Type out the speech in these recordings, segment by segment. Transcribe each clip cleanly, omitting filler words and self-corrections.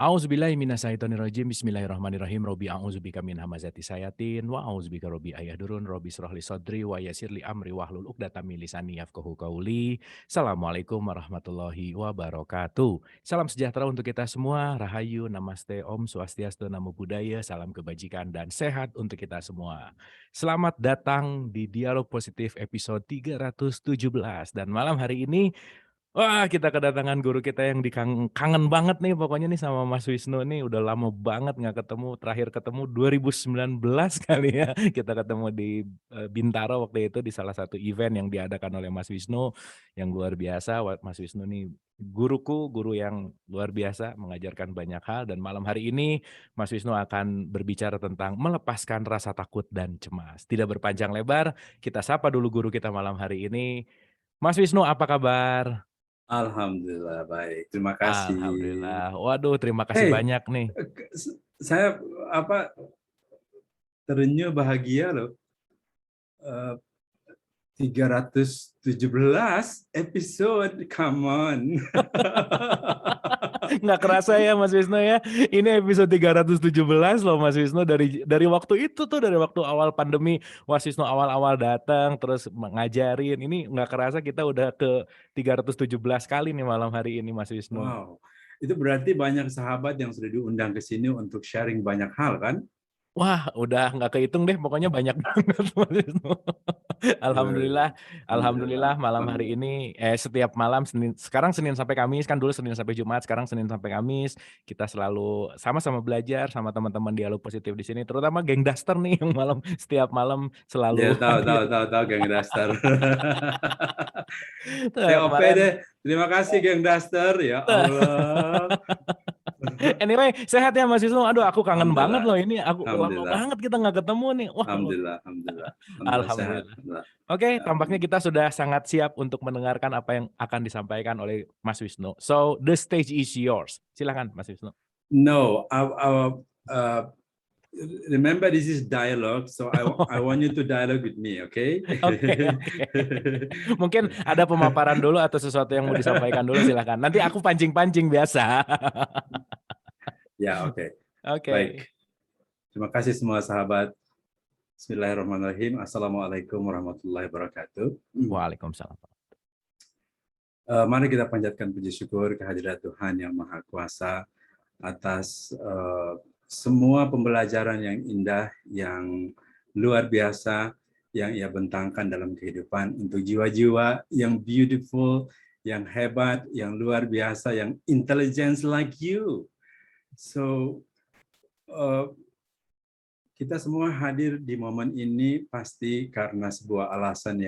A'udzubillahi minasyaitonirrajim. Bismillahirrahmanirrahim. Robbi a'udzubika min hamazati sayatin wa a'udzubika robbi ayahdurun. Robbi shrah li sadri wa yassir li amri wahlul 'uqdatam min lisani yafqahu qauli. Assalamualaikum warahmatullahi wabarakatuh. Salam sejahtera untuk kita semua. Rahayu, namaste, Om Swastiastu, Namo Buddhaya, salam kebajikan dan sehat untuk kita semua. Selamat datang di Dialog Positif episode 317 dan malam hari ini wah, kita kedatangan guru kita yang kangen banget nih pokoknya nih sama Mas Wisnu nih, udah lama banget nggak ketemu, terakhir ketemu 2019 kali ya, kita ketemu di, Bintaro waktu itu di salah satu event yang diadakan oleh Mas Wisnu, yang luar biasa. Mas Wisnu nih guruku, guru yang luar biasa, mengajarkan banyak hal dan malam hari ini Mas Wisnu akan berbicara tentang melepaskan rasa takut dan cemas. Tidak berpanjang lebar, kita sapa dulu guru kita malam hari ini. Mas Wisnu, apa kabar? Alhamdulillah baik, terima kasih. Alhamdulillah. Waduh, terima kasih Hey, banyak nih. saya terenyuh bahagia loh. 317 episode, come on. Nggak kerasa ya Mas Wisnu ya. Ini episode 317 loh Mas Wisnu, dari waktu itu tuh, dari waktu awal pandemi, Mas Wisnu awal-awal datang terus ngajarin. Ini nggak kerasa kita udah ke 317 kali nih malam hari ini Mas Wisnu. Wow, itu berarti banyak sahabat yang sudah diundang ke sini untuk sharing banyak hal kan? Wah, udah nggak kehitung deh, pokoknya banyak banget Mas Wisnu. Alhamdulillah, Alhamdulillah, alhamdulillah malam hari alhamdulillah. ini, setiap malam sekarang Senin sampai Kamis, kan dulu Senin sampai Jumat, sekarang Senin sampai Kamis, kita selalu sama-sama belajar sama teman-teman Dialog Positif di sini, terutama geng Daster nih yang setiap malam Ya selalu tahu hadir. tahu tahu tahu Geng Daster. TOP Kemarin deh. Terima kasih Geng Daster, ya Allah. anyway, sehat ya Mas Wisnu? Aduh, aku kangen banget Alhamdulillah. loh ini, aku lama Alhamdulillah. banget kita nggak ketemu nih. Wah, Alhamdulillah, alhamdulillah. Alhamdulillah sehat. alhamdulillah. Alhamdulillah. Oke, tampaknya Um, kita sudah sangat siap untuk mendengarkan apa yang akan disampaikan oleh Mas Wisnu. So, the stage is yours. Silakan Mas Wisnu. no, uh, remember this is dialogue, so I want you to dialogue with me, okay? Oke, oke. Mungkin ada pemaparan dulu atau sesuatu yang mau disampaikan dulu, silakan. Nanti aku pancing-pancing biasa. Ya, oke. Baik. Oke. Terima kasih semua sahabat. Bismillahirrahmanirrahim. Assalamualaikum warahmatullahi wabarakatuh. Waalaikumsalam. Mari kita panjatkan puji syukur kehadirat Tuhan Yang Maha Kuasa atas semua pembelajaran yang indah, yang luar biasa, yang Ia bentangkan dalam kehidupan untuk jiwa-jiwa yang beautiful, yang hebat, yang luar biasa, yang intelligence like you. So, kita semua hadir di momen ini pasti karena sebuah alasan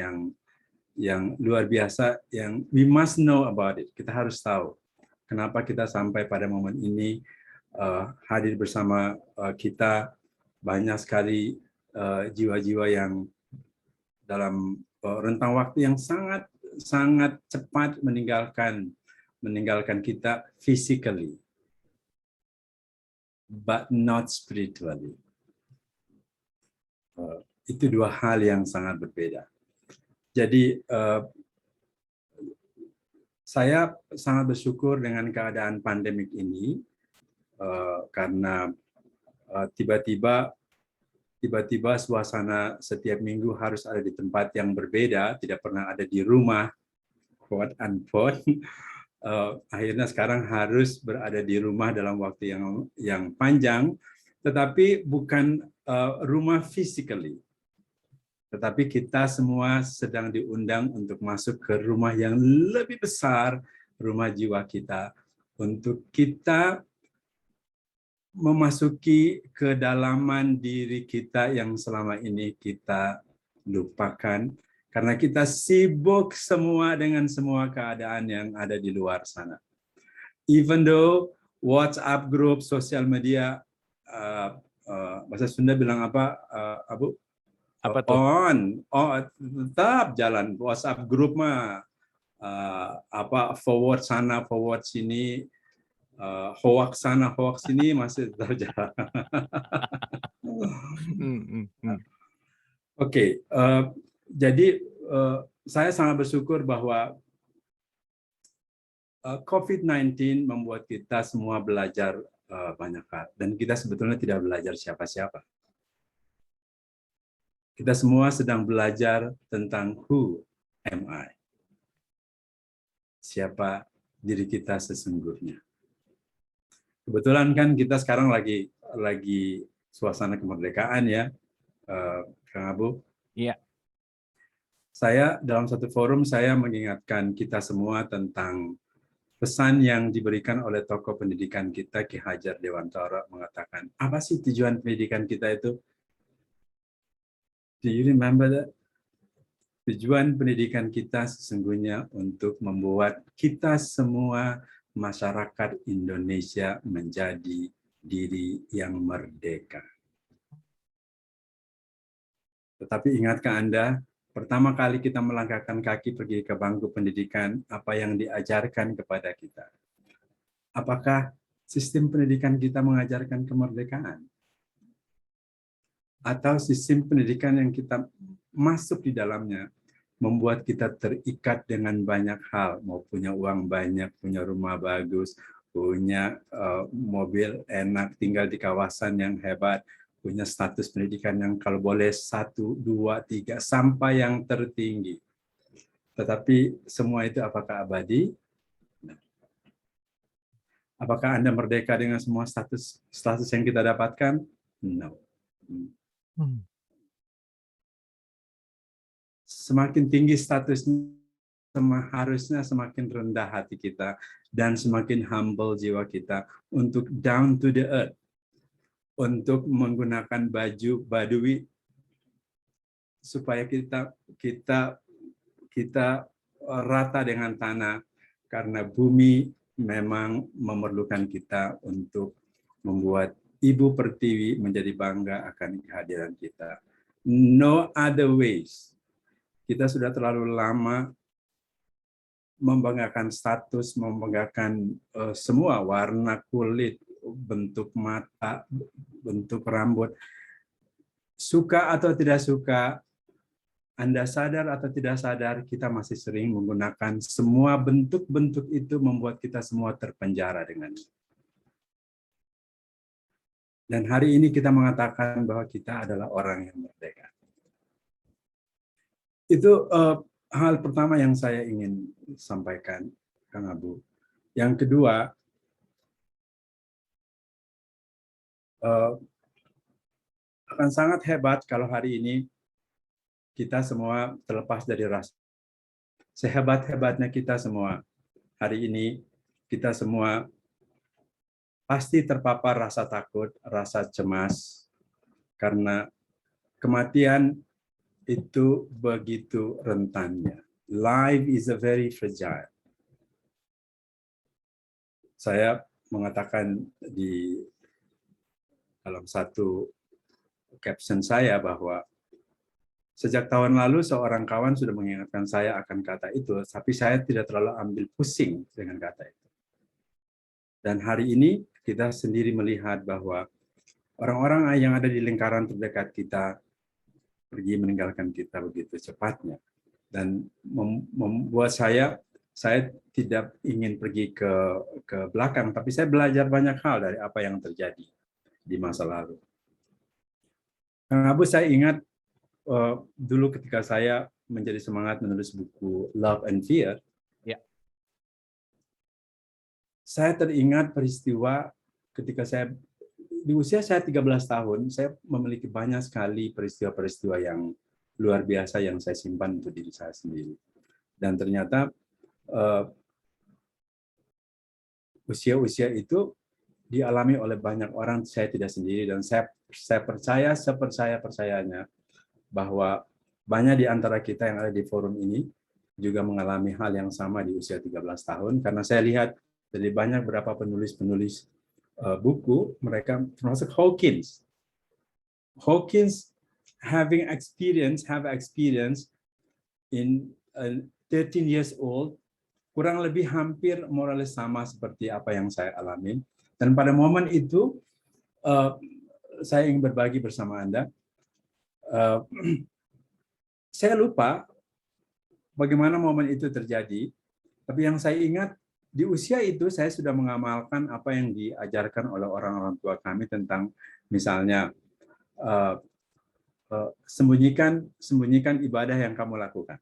yang luar biasa, yang we must know about it. Kita harus tahu kenapa kita sampai pada momen ini. Hadir bersama kita banyak sekali jiwa-jiwa yang dalam rentang waktu yang sangat sangat cepat meninggalkan kita physically, but not spiritually. Itu dua hal yang sangat berbeda. Jadi saya sangat bersyukur dengan keadaan pandemik ini, karena tiba-tiba suasana setiap minggu harus ada di tempat yang berbeda, tidak pernah ada di rumah, quote unquote. Akhirnya sekarang harus berada di rumah dalam waktu yang panjang, tetapi bukan rumah physically. Tetapi kita semua sedang diundang untuk masuk ke rumah yang lebih besar, rumah jiwa kita, untuk kita memasuki kedalaman diri kita yang selama ini kita lupakan, karena kita sibuk semua dengan semua keadaan yang ada di luar sana. Even though WhatsApp group, sosial media, bahasa Sunda bilang apa, Abu? Apa tuh? Tetap jalan. WhatsApp group mah forward sana, forward sini, hoax sana, hoax sini masih tetap jalan. Oke, jadi saya sangat bersyukur bahwa COVID-19 membuat kita semua belajar banyak hal. Dan kita sebetulnya tidak belajar siapa-siapa. Kita semua sedang belajar tentang who am I? Siapa diri kita sesungguhnya. Kebetulan kan kita sekarang lagi suasana kemerdekaan ya, Kang Abu. Iya. Saya dalam satu forum saya mengingatkan kita semua tentang pesan yang diberikan oleh tokoh pendidikan kita, Ki Hajar Dewantara, mengatakan, apa sih tujuan pendidikan kita itu? Do you remember that? Tujuan pendidikan kita sesungguhnya untuk membuat kita semua masyarakat Indonesia menjadi diri yang merdeka. Tetapi ingatkah Anda, pertama kali kita melangkahkan kaki pergi ke bangku pendidikan, apa yang diajarkan kepada kita? Apakah sistem pendidikan kita mengajarkan kemerdekaan? Atau sistem pendidikan yang kita masuk di dalamnya membuat kita terikat dengan banyak hal, mau punya uang banyak, punya rumah bagus, punya mobil enak, tinggal di kawasan yang hebat, punya status pendidikan yang kalau boleh 1, 2, 3 sampai yang tertinggi. Tetapi semua itu apakah abadi? Apakah Anda merdeka dengan semua status yang kita dapatkan? No. Semakin tinggi statusnya, harusnya semakin rendah hati kita dan semakin humble jiwa kita untuk down to the earth, untuk menggunakan baju badui supaya kita rata dengan tanah, karena bumi memang memerlukan kita untuk membuat Ibu Pertiwi menjadi bangga akan kehadiran kita. No other ways. Kita sudah terlalu lama membanggakan status, membanggakan semua warna kulit, bentuk mata, bentuk rambut. Suka atau tidak suka, Anda sadar atau tidak sadar, kita masih sering menggunakan semua bentuk-bentuk itu membuat kita semua terpenjara dengannya. Dan hari ini kita mengatakan bahwa kita adalah orang yang merdeka. Itu hal pertama yang saya ingin sampaikan, Kang Abu. Yang kedua, akan sangat hebat kalau hari ini kita semua terlepas dari rasa. Sehebat-hebatnya kita semua, hari ini kita semua pasti terpapar rasa takut, rasa cemas, karena kematian itu begitu rentannya. Life is a very fragile. Saya mengatakan di dalam satu caption saya bahwa sejak tahun lalu seorang kawan sudah mengingatkan saya akan kata itu, tapi saya tidak terlalu ambil pusing dengan kata itu. Dan hari ini kita sendiri melihat bahwa orang-orang yang ada di lingkaran terdekat kita pergi meninggalkan kita begitu cepatnya. Dan membuat saya tidak ingin pergi ke belakang, tapi saya belajar banyak hal dari apa yang terjadi di masa lalu. Kang Abu, saya ingat dulu ketika saya menjadi semangat menulis buku Love and Fear, saya teringat peristiwa ketika saya di usia saya 13 tahun, saya memiliki banyak sekali peristiwa-peristiwa yang luar biasa yang saya simpan untuk diri saya sendiri. Dan ternyata usia-usia itu dialami oleh banyak orang, saya tidak sendiri, dan saya percaya sepercaya-percayanya bahwa banyak di antara kita yang ada di forum ini juga mengalami hal yang sama di usia 13 tahun, karena saya lihat dari banyak berapa penulis-penulis buku, mereka termasuk Hawkins. Hawkins have experience in 13 years old, kurang lebih hampir moralis sama seperti apa yang saya alami. Dan pada momen itu, saya ingin berbagi bersama Anda. Saya lupa bagaimana momen itu terjadi, tapi yang saya ingat, di usia itu saya sudah mengamalkan apa yang diajarkan oleh orang-orang tua kami tentang misalnya eh, sembunyikan ibadah yang kamu lakukan.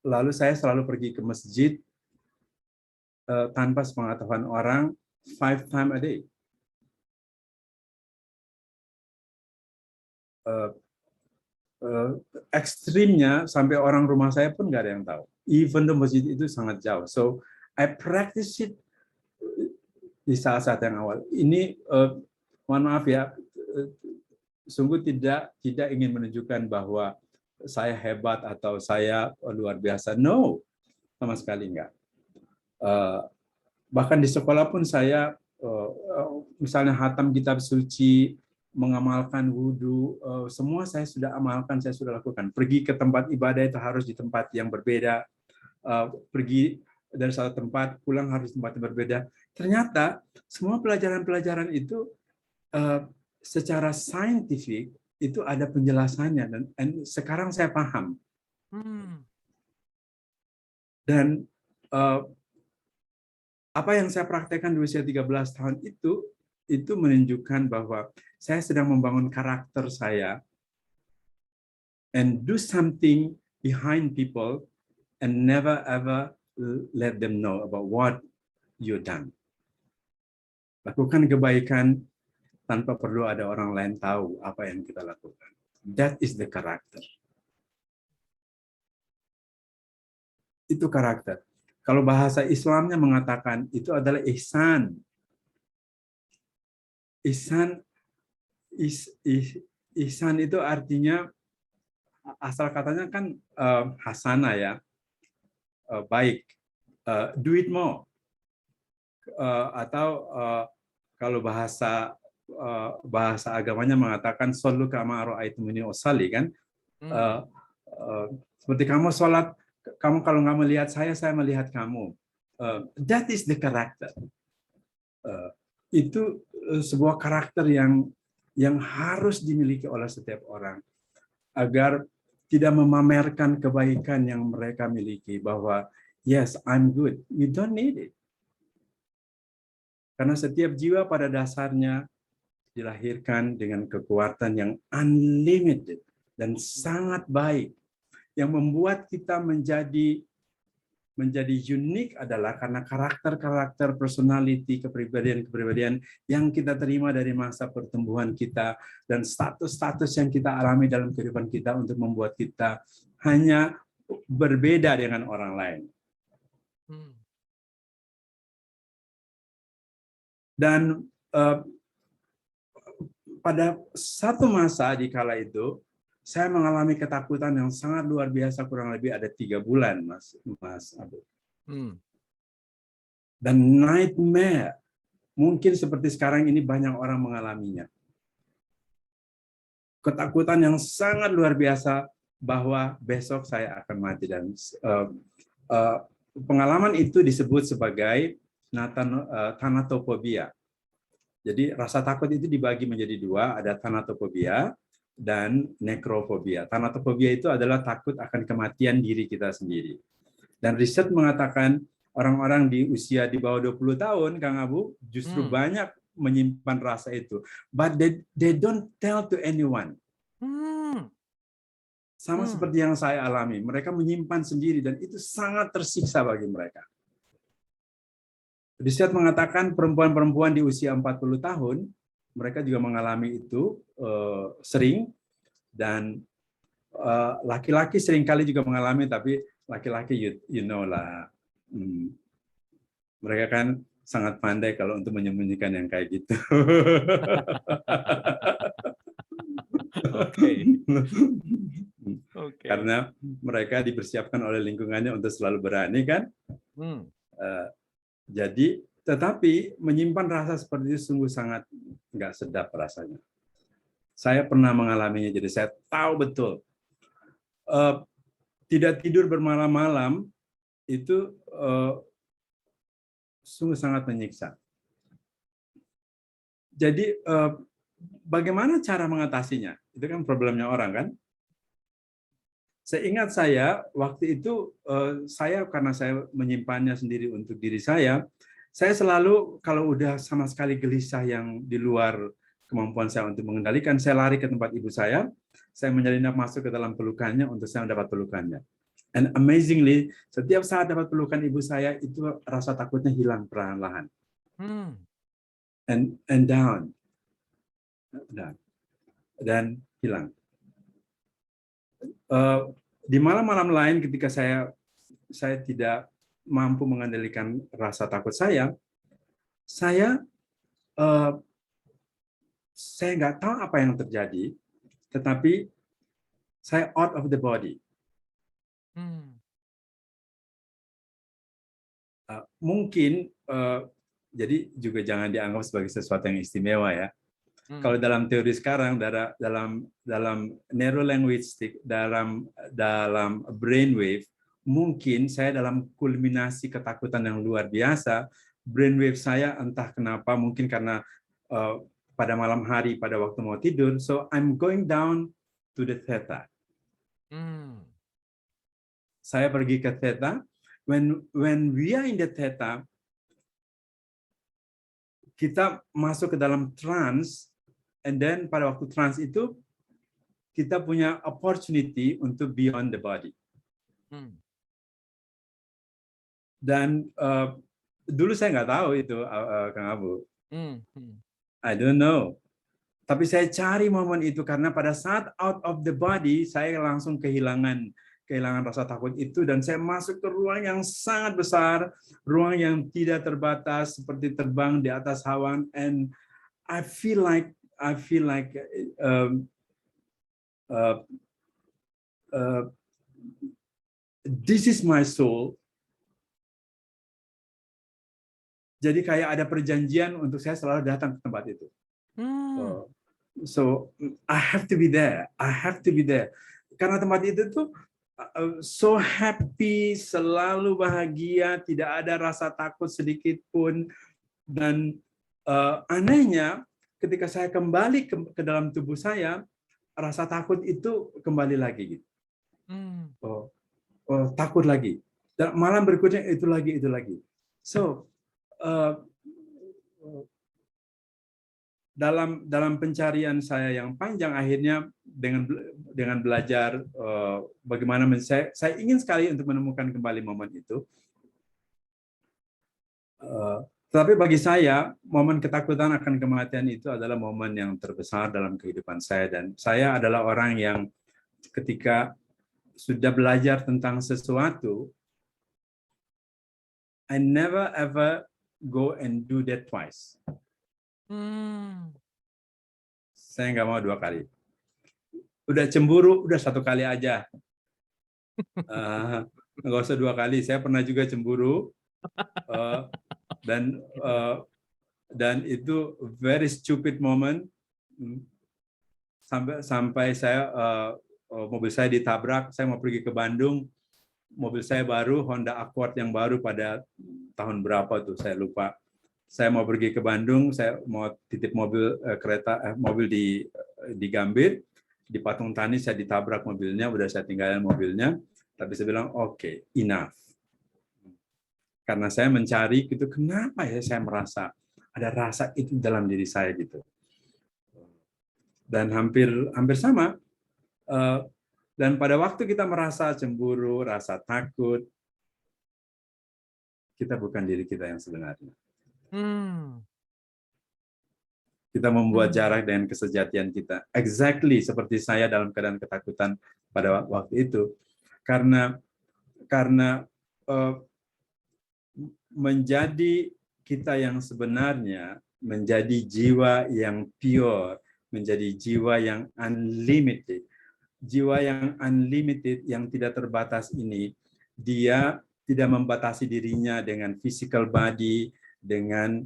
Lalu saya selalu pergi ke masjid tanpa sepengetahuan orang 5 times a day. Ekstrimnya sampai orang rumah saya pun nggak ada yang tahu. Even the masjid itu sangat jauh. So I practice it di saat-saat yang awal. Ini mohon maaf ya, sungguh tidak ingin menunjukkan bahwa saya hebat atau saya luar biasa. No, sama sekali enggak. Bahkan di sekolah pun saya misalnya hatam kitab suci, mengamalkan wudhu, semua saya sudah amalkan, saya sudah lakukan. Pergi ke tempat ibadah itu harus di tempat yang berbeda. Pergi dari satu tempat, pulang harus di tempat yang berbeda. Ternyata semua pelajaran-pelajaran itu secara saintifik itu ada penjelasannya, dan sekarang saya paham. Dan apa yang saya praktekkan di usia 13 tahun itu menunjukkan bahwa saya sedang membangun karakter saya and do something behind people and never ever let them know about what you done. Lakukan kebaikan tanpa perlu ada orang lain tahu apa yang kita lakukan. That is the character. Itu karakter. Kalau bahasa Islamnya mengatakan itu adalah ihsan. Ihsan itu artinya, asal katanya kan hasanah ya, baik, do it more, atau kalau bahasa agamanya mengatakan shollu kama ra'aitumuni usolli kan, seperti kamu sholat, kamu kalau nggak melihat saya melihat kamu. That is the character. Itu sebuah karakter yang harus dimiliki oleh setiap orang agar tidak memamerkan kebaikan yang mereka miliki, bahwa yes, I'm good. You don't need it. Karena setiap jiwa pada dasarnya dilahirkan dengan kekuatan yang unlimited dan sangat baik. Yang membuat kita menjadi unik adalah karena karakter-karakter, personality, kepribadian yang kita terima dari masa pertumbuhan kita dan status-status yang kita alami dalam kehidupan kita untuk membuat kita hanya berbeda dengan orang lain. Dan pada satu masa di kala itu, saya mengalami ketakutan yang sangat luar biasa, kurang lebih ada 3 bulan, Mas Abu. Dan nightmare, mungkin seperti sekarang ini banyak orang mengalaminya. Ketakutan yang sangat luar biasa bahwa besok saya akan mati, dan pengalaman itu disebut sebagai thanatophobia. Jadi rasa takut itu dibagi menjadi 2, ada thanatophobia dan nekrofobia. Thanatophobia itu adalah takut akan kematian diri kita sendiri. Dan riset mengatakan orang-orang di usia di bawah 20 tahun, Kang Abu, justru banyak menyimpan rasa itu. But they don't tell to anyone. Sama seperti yang saya alami. Mereka menyimpan sendiri dan itu sangat tersiksa bagi mereka. Riset mengatakan perempuan-perempuan di usia 40 tahun, mereka juga mengalami itu sering, dan laki-laki seringkali juga mengalami, tapi laki-laki you know lah, mereka kan sangat pandai kalau untuk menyembunyikan yang kayak gitu. Karena mereka dipersiapkan oleh lingkungannya untuk selalu berani kan. Jadi, tetapi menyimpan rasa seperti itu sungguh sangat nggak sedap rasanya. Saya pernah mengalaminya, jadi saya tahu betul. Tidak tidur bermalam-malam itu sungguh sangat menyiksa. Jadi, bagaimana cara mengatasinya? Itu kan problemnya orang kan. Seingat waktu itu karena saya menyimpannya sendiri untuk diri saya selalu kalau udah sama sekali gelisah yang di luar kemampuan saya untuk mengendalikan, saya lari ke tempat ibu saya menyelinap masuk ke dalam pelukannya untuk saya mendapat pelukannya. And amazingly, setiap saat dapat pelukan ibu saya, itu rasa takutnya hilang perlahan-lahan. And down. Dan hilang. Di malam-malam lain ketika saya tidak mampu mengendalikan rasa takut saya nggak tahu apa yang terjadi, tetapi saya out of the body. Mungkin jadi juga jangan dianggap sebagai sesuatu yang istimewa ya. Kalau dalam teori sekarang, dalam neurolinguistik, dalam brainwave, mungkin saya dalam kulminasi ketakutan yang luar biasa, brainwave saya entah kenapa, mungkin karena pada malam hari, pada waktu mau tidur, so I'm going down to the theta. Saya pergi ke theta. When we are in the theta, kita masuk ke dalam trance. And then pada waktu trans itu kita punya opportunity untuk beyond the body. Dan dulu saya nggak tahu itu, Kang Abu. I don't know. Tapi saya cari momen itu karena pada saat out of the body saya langsung kehilangan rasa takut itu dan saya masuk ke ruang yang sangat besar, ruang yang tidak terbatas seperti terbang di atas awan, and I feel like this is my soul. Jadi kayak ada perjanjian untuk saya selalu datang ke tempat itu. So I have to be there. Karena tempat itu tuh so happy, selalu bahagia, tidak ada rasa takut sedikit pun. Dan anehnya ketika saya kembali ke dalam tubuh saya, rasa takut itu kembali lagi gitu. Takut lagi. Dan malam berikutnya itu lagi. So dalam pencarian saya yang panjang, akhirnya dengan belajar bagaimana saya ingin sekali untuk menemukan kembali momen itu. Tetapi bagi saya, momen ketakutan akan kematian itu adalah momen yang terbesar dalam kehidupan saya. Dan saya adalah orang yang ketika sudah belajar tentang sesuatu, I never ever go and do that twice. Saya nggak mau 2 kali. Udah cemburu, udah 1 kali aja. Nggak usah 2 kali. Saya pernah juga cemburu. Dan itu very stupid moment sampai saya mobil saya ditabrak. Saya mau pergi ke Bandung, mobil saya baru, Honda Accord yang baru pada tahun berapa tuh saya lupa. Saya mau pergi ke Bandung, saya mau titip mobil di Gambir, di Patung Tani saya ditabrak mobilnya, udah saya tinggalin mobilnya, tapi saya bilang oke, enough. Karena saya mencari gitu, kenapa ya saya merasa ada rasa itu dalam diri saya gitu. Dan hampir sama. Dan pada waktu kita merasa cemburu, rasa takut, kita bukan diri kita yang sebenarnya. Kita membuat jarak dengan kesejatian kita. Exactly seperti saya dalam keadaan ketakutan pada waktu itu. Karena menjadi kita yang sebenarnya, menjadi jiwa yang pure, menjadi jiwa yang unlimited. Jiwa yang unlimited, yang tidak terbatas ini, dia tidak membatasi dirinya dengan physical body, dengan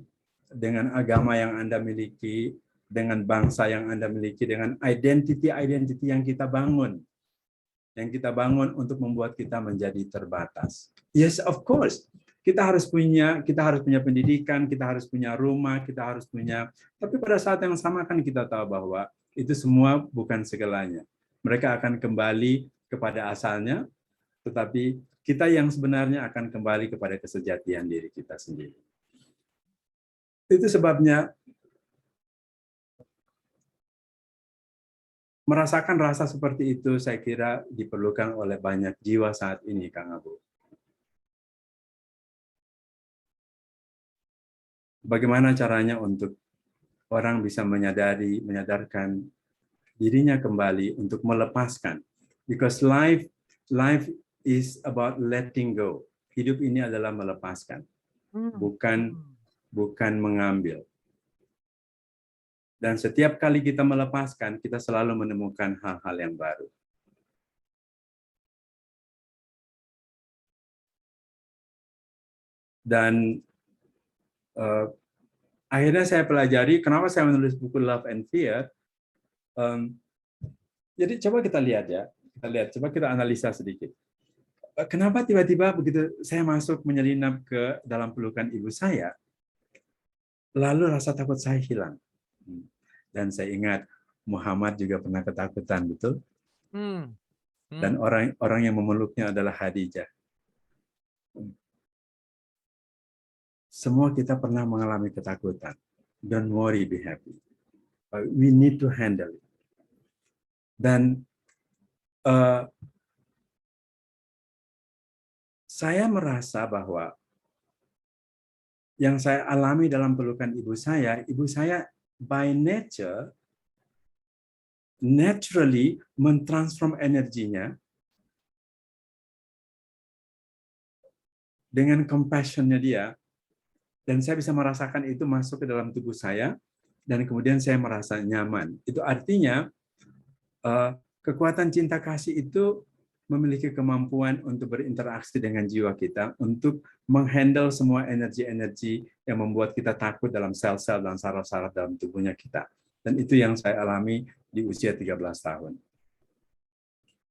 agama yang Anda miliki, dengan bangsa yang Anda miliki, dengan identity yang kita bangun. Yang kita bangun untuk membuat kita menjadi terbatas. Yes, of course. Kita harus punya pendidikan, kita harus punya rumah, kita harus punya. Tapi pada saat yang sama kan kita tahu bahwa itu semua bukan segalanya. Mereka akan kembali kepada asalnya, tetapi kita yang sebenarnya akan kembali kepada kesejatian diri kita sendiri. Itu sebabnya merasakan rasa seperti itu saya kira diperlukan oleh banyak jiwa saat ini, Kang Abu. Bagaimana caranya untuk orang bisa menyadarkan dirinya kembali untuk melepaskan? Because life is about letting go. Hidup ini adalah melepaskan, bukan mengambil. Dan setiap kali kita melepaskan, kita selalu menemukan hal-hal yang baru. Dan akhirnya saya pelajari kenapa saya menulis buku Love and Fear. Jadi coba kita lihat ya, coba kita analisa sedikit. Kenapa tiba-tiba begitu saya masuk menyelinap ke dalam pelukan ibu saya, lalu rasa takut saya hilang. Dan saya ingat Muhammad juga pernah ketakutan, betul? Dan orang yang memeluknya adalah Khadijah. Semua kita pernah mengalami ketakutan. Don't worry, be happy. We need to handle it. Dan saya merasa bahwa yang saya alami dalam pelukan ibu saya by nature, naturally mentransform energinya dengan compassion-nya dia, dan saya bisa merasakan itu masuk ke dalam tubuh saya, dan kemudian saya merasa nyaman. Itu artinya kekuatan cinta kasih itu memiliki kemampuan untuk berinteraksi dengan jiwa kita, untuk menghandle semua energi-energi yang membuat kita takut dalam sel-sel dan saraf-saraf dalam tubuhnya kita. Dan itu yang saya alami di usia 13 tahun.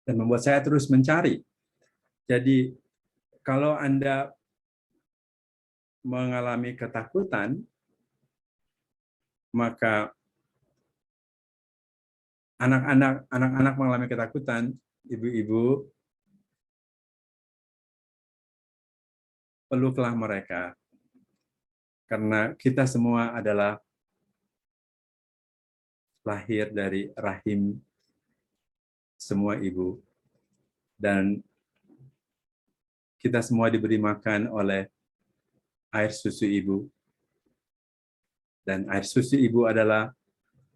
Dan membuat saya terus mencari. Jadi, kalau Anda mengalami ketakutan, maka anak-anak mengalami ketakutan, ibu-ibu, peluklah mereka. Karena kita semua adalah lahir dari rahim semua ibu. Dan kita semua diberi makan oleh air susu ibu. Dan air susu ibu adalah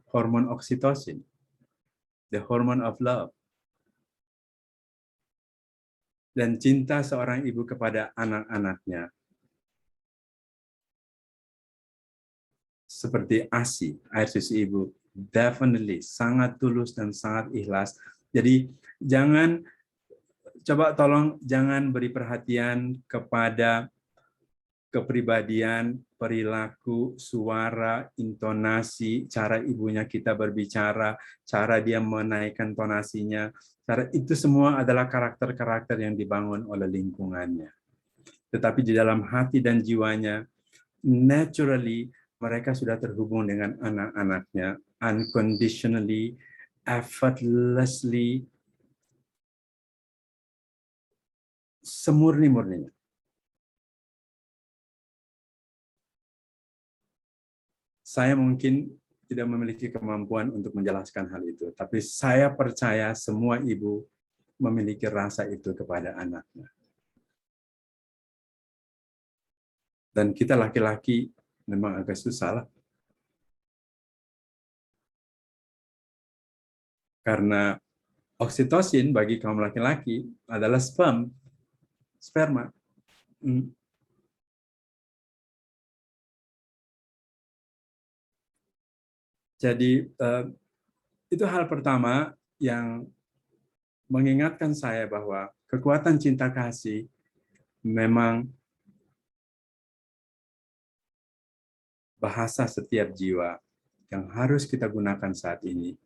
hormon oksitosin, the hormone of love. Dan cinta seorang ibu kepada anak-anaknya seperti ASI, air susu ibu, definitely sangat tulus dan sangat ikhlas. Jadi tolong jangan beri perhatian kepada kepribadian, perilaku, suara, intonasi, cara ibunya kita berbicara, cara dia menaikkan tonasinya. Cara itu semua adalah karakter-karakter yang dibangun oleh lingkungannya. Tetapi di dalam hati dan jiwanya, naturally mereka sudah terhubung dengan anak-anaknya, unconditionally, effortlessly, semurni-murninya. Saya mungkin tidak memiliki kemampuan untuk menjelaskan hal itu, tapi saya percaya semua ibu memiliki rasa itu kepada anaknya. Dan kita laki-laki memang agak susah lah. Karena oksitosin bagi kaum laki-laki adalah sperma. Jadi itu hal pertama yang mengingatkan saya bahwa kekuatan cinta kasih memang bahasa setiap jiwa yang harus kita gunakan saat ini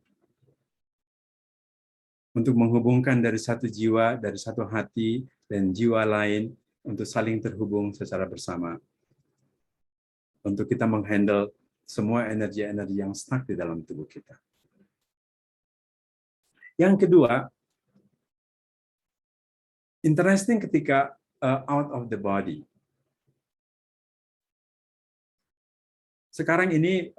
untuk menghubungkan dari satu jiwa, dari satu hati dan jiwa lain untuk saling terhubung secara bersama. Untuk kita menghandle semua energi-energi yang stuck di dalam tubuh kita. Yang kedua, Interesting ketika out of the body. Sekarang ini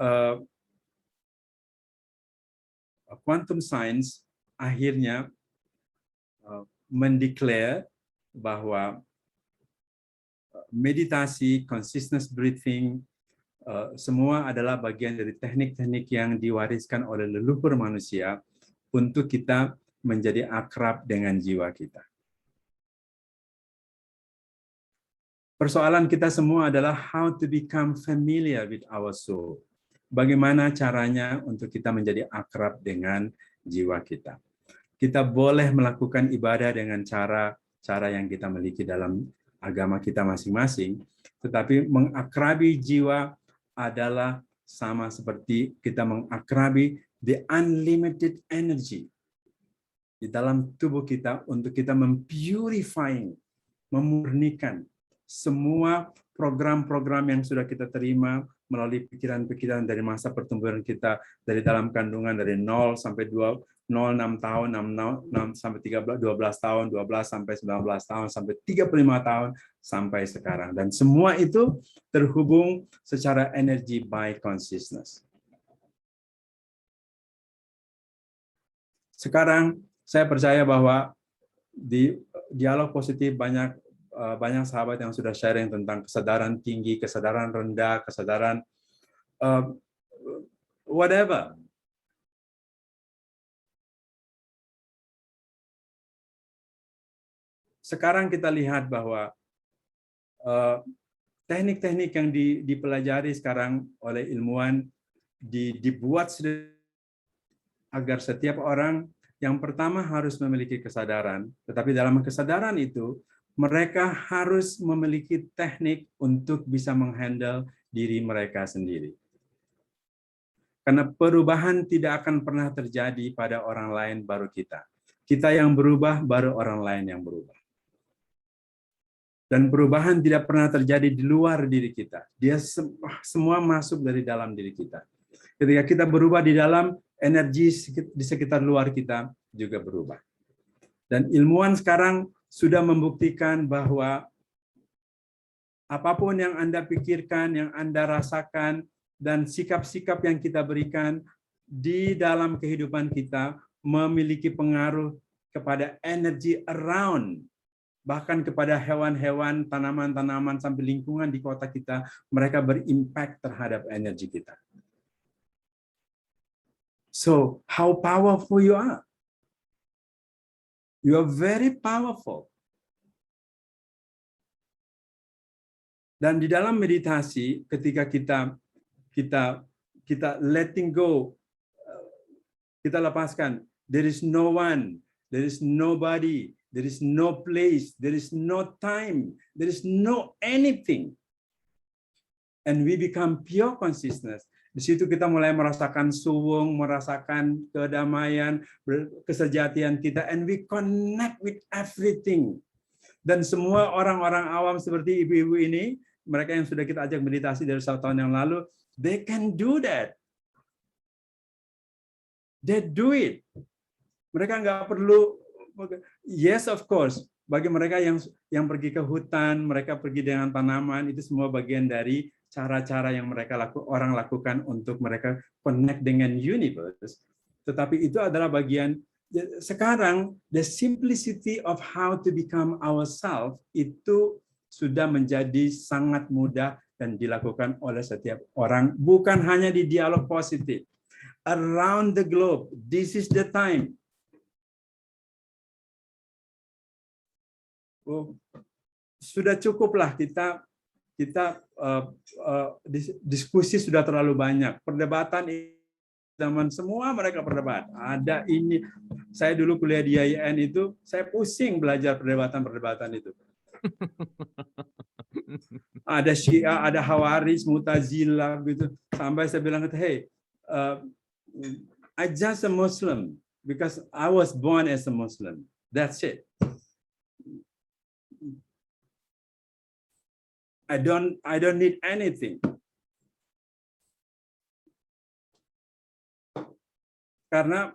quantum science akhirnya mendeklar bahwa meditasi, consciousness breathing, semua adalah bagian dari teknik-teknik yang diwariskan oleh leluhur manusia untuk kita menjadi akrab dengan jiwa kita. Persoalan kita semua adalah how to become familiar with our soul. Bagaimana caranya untuk kita menjadi akrab dengan jiwa kita. Kita boleh melakukan ibadah dengan cara yang kita miliki dalam agama kita masing-masing, tetapi mengakrabi jiwa adalah sama seperti kita mengakrabi the unlimited energy di dalam tubuh kita untuk kita mempurifying, memurnikan semua program-program yang sudah kita terima melalui pikiran-pikiran dari masa pertumbuhan kita dari dalam kandungan dari 0 sampai 6 tahun, 6 sampai 12 tahun, 12 sampai 19 tahun, sampai 35 tahun, sampai sekarang. Dan semua itu terhubung secara energi by consciousness. Sekarang saya percaya bahwa di dialog positif banyak sahabat yang sudah sharing tentang kesadaran tinggi, kesadaran rendah, kesadaran whatever. Sekarang kita lihat bahwa teknik-teknik yang dipelajari sekarang oleh ilmuwan dibuat agar setiap orang yang pertama harus memiliki kesadaran, tetapi dalam kesadaran itu mereka harus memiliki teknik untuk bisa menghandle diri mereka sendiri. Karena perubahan tidak akan pernah terjadi pada orang lain baru kita. Kita yang berubah baru orang lain yang berubah. Dan perubahan tidak pernah terjadi di luar diri kita. Dia semua masuk dari dalam diri kita. Ketika kita berubah di dalam, energi di sekitar luar kita juga berubah. Dan ilmuwan sekarang sudah membuktikan bahwa apapun yang Anda pikirkan, yang Anda rasakan, dan sikap-sikap yang kita berikan di dalam kehidupan kita memiliki pengaruh kepada energi around, bahkan kepada hewan-hewan, tanaman-tanaman, sampai lingkungan di kota kita, mereka berimpact terhadap energi kita. So, how powerful you are? You are very powerful. Dan di dalam meditasi, ketika kita letting go, kita lepaskan, there is no one, there is nobody, there is no place, there is no time, there is no anything. And we become pure consciousness. Di situ kita mulai merasakan suwung, merasakan kedamaian, kesejatian kita, and we connect with everything. Dan semua orang-orang awam seperti ibu-ibu ini, mereka yang sudah kita ajak meditasi dari 1 tahun yang lalu, they can do that. They do it. Mereka nggak perlu, yes of course, bagi mereka yang pergi ke hutan, mereka pergi dengan tanaman, itu semua bagian dari cara-cara yang orang lakukan untuk mereka connect dengan universe. Tetapi itu adalah bagian, sekarang the simplicity of how to become ourselves itu sudah menjadi sangat mudah dan dilakukan oleh setiap orang, bukan hanya di dialog positif. Around the globe, this is the time. Sudah cukuplah kita diskusi sudah terlalu banyak. Perdebatan zaman semua mereka berdebat. Ada ini, saya dulu kuliah di IAIN itu, saya pusing belajar perdebatan itu. Ada Syiah, ada Khawarij, Mu'tazilah gitu. Sampai saya bilang, hey, I just a Muslim because I was born as a Muslim. That's it. I don't need anything. Karena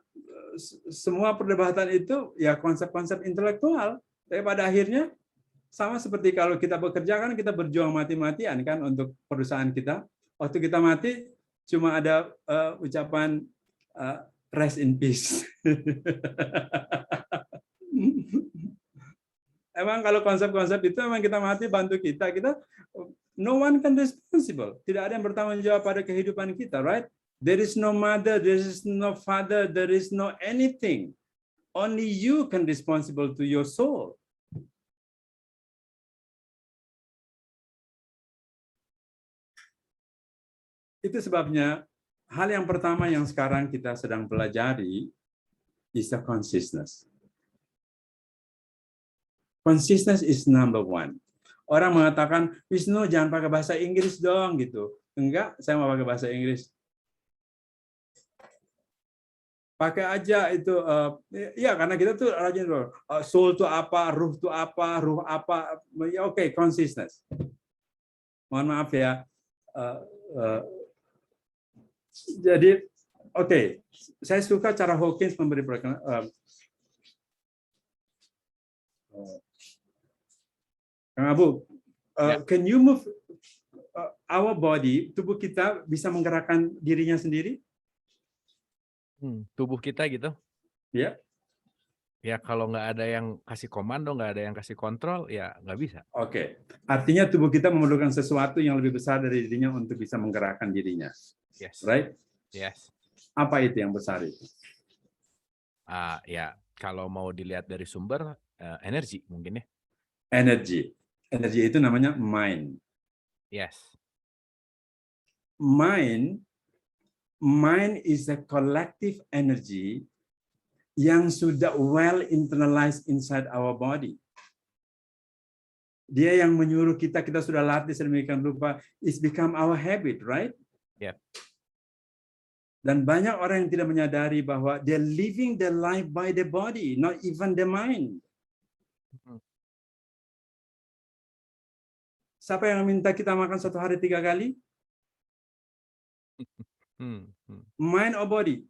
semua perdebatan itu ya konsep-konsep intelektual. Tapi pada akhirnya sama seperti kalau kita bekerja kan kita berjuang mati-matian kan untuk perusahaan kita. Waktu kita mati cuma ada ucapan rest in peace. Emang kalau konsep-konsep itu emang kita mati bantu kita no one can responsible. Tidak ada yang bertanggung jawab pada kehidupan kita, right? There is no mother, there is no father, there is no anything. Only you can responsible to your soul. Itu sebabnya hal yang pertama yang sekarang kita sedang pelajari is the consciousness. Consciousness is number one. Orang mengatakan, Wisnu jangan pakai bahasa Inggris dong gitu. Enggak, saya mau pakai bahasa Inggris. Pakai aja itu, ya karena kita tuh rajin soul itu apa, ruh apa, ya oke, consciousness. Mohon maaf ya. Jadi, oke, saya suka cara Hawkins memberi perkenalkan. Kang Abu, can you move our body, tubuh kita bisa menggerakkan dirinya sendiri? Tubuh kita gitu? Ya. Ya kalau nggak ada yang kasih komando, nggak ada yang kasih kontrol, ya nggak bisa. Oke. Artinya tubuh kita memerlukan sesuatu yang lebih besar dari dirinya untuk bisa menggerakkan dirinya. Yes. Right? Yes. Apa itu yang besar itu? Ya kalau mau dilihat dari sumber, energi mungkin ya. Energi. Energi itu namanya mind. Yes. Mind is a collective energy yang sudah well internalized inside our body. Dia yang menyuruh kita sudah latih sedemikian rupa, it's become our habit, right? Yep. Dan banyak orang yang tidak menyadari bahwa they're living their life by the body, not even the mind. Siapa yang minta kita makan satu hari 3 kali? Mind or body?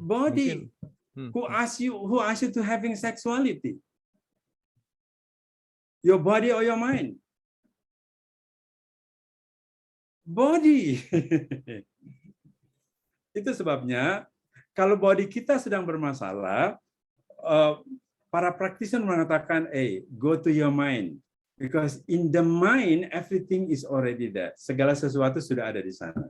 Body. Who asked you to having sexuality? Your body or your mind? Body. Itu sebabnya kalau body kita sedang bermasalah, para praktisian mengatakan, go to your mind. Because in the mind, everything is already there. Segala sesuatu sudah ada di sana.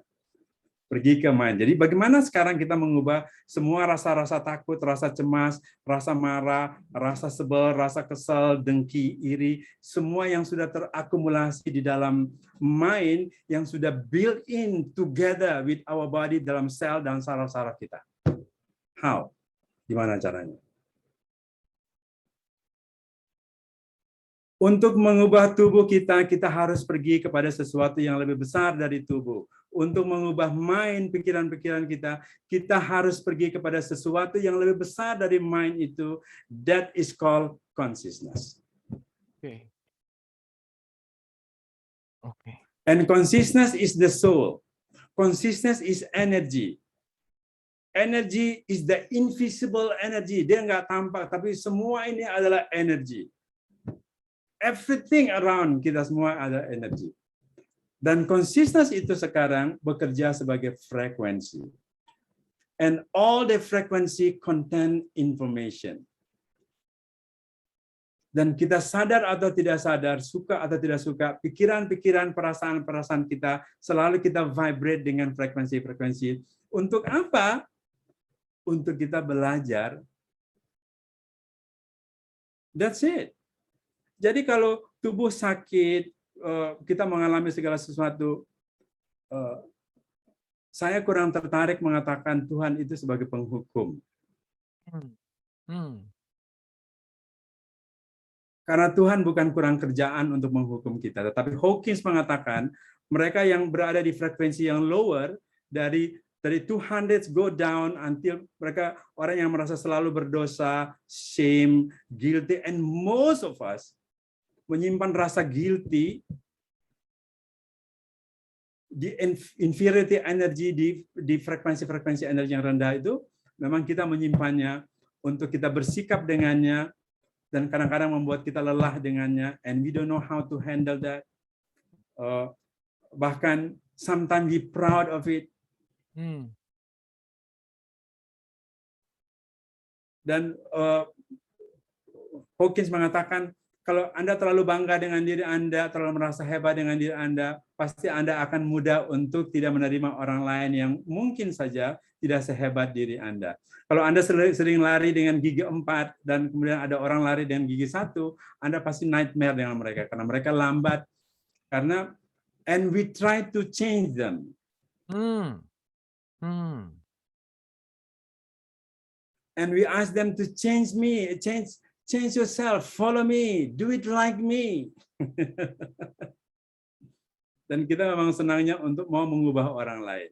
Pergi ke mind. Jadi bagaimana sekarang kita mengubah semua rasa-rasa takut, rasa cemas, rasa marah, rasa sebel, rasa kesal, dengki, iri, semua yang sudah terakumulasi di dalam mind, yang sudah built in together with our body dalam sel dan saraf-saraf kita. How? Gimana caranya? Untuk mengubah tubuh kita harus pergi kepada sesuatu yang lebih besar dari tubuh. Untuk mengubah mind, pikiran-pikiran kita harus pergi kepada sesuatu yang lebih besar dari mind itu. That is called consciousness. Okay. And consciousness is the soul. Consciousness is energy. Energy is the invisible energy. Dia nggak tampak, tapi semua ini adalah energy. Everything around kita semua ada energi. Dan consciousness itu sekarang bekerja sebagai frekuensi. And all the frequency contain information. Dan kita sadar atau tidak sadar, suka atau tidak suka, pikiran-pikiran, perasaan-perasaan kita, selalu kita vibrate dengan frekuensi-frekuensi. Untuk apa? Untuk kita belajar. That's it. Jadi kalau tubuh sakit, kita mengalami segala sesuatu, saya kurang tertarik mengatakan Tuhan itu sebagai penghukum. Karena Tuhan bukan kurang kerjaan untuk menghukum kita. Tetapi Hawkins mengatakan, mereka yang berada di frekuensi yang lower, dari 200 go down until mereka orang yang merasa selalu berdosa, shame, guilty, and most of us menyimpan rasa guilty di inferiority energy di frekuensi-frekuensi energi yang rendah itu, memang kita menyimpannya untuk kita bersikap dengannya, dan kadang-kadang membuat kita lelah dengannya, and we don't know how to handle that. Bahkan sometimes we proud of it. Dan Hawkins mengatakan, kalau Anda terlalu bangga dengan diri Anda, terlalu merasa hebat dengan diri Anda, pasti Anda akan mudah untuk tidak menerima orang lain yang mungkin saja tidak sehebat diri Anda. Kalau Anda sering lari dengan gigi 4 dan kemudian ada orang lari dengan gigi 1, Anda pasti nightmare dengan mereka karena mereka lambat. And we try to change them. And we ask them to change me, change yourself, follow me, do it like me. Dan kita memang senangnya untuk mau mengubah orang lain.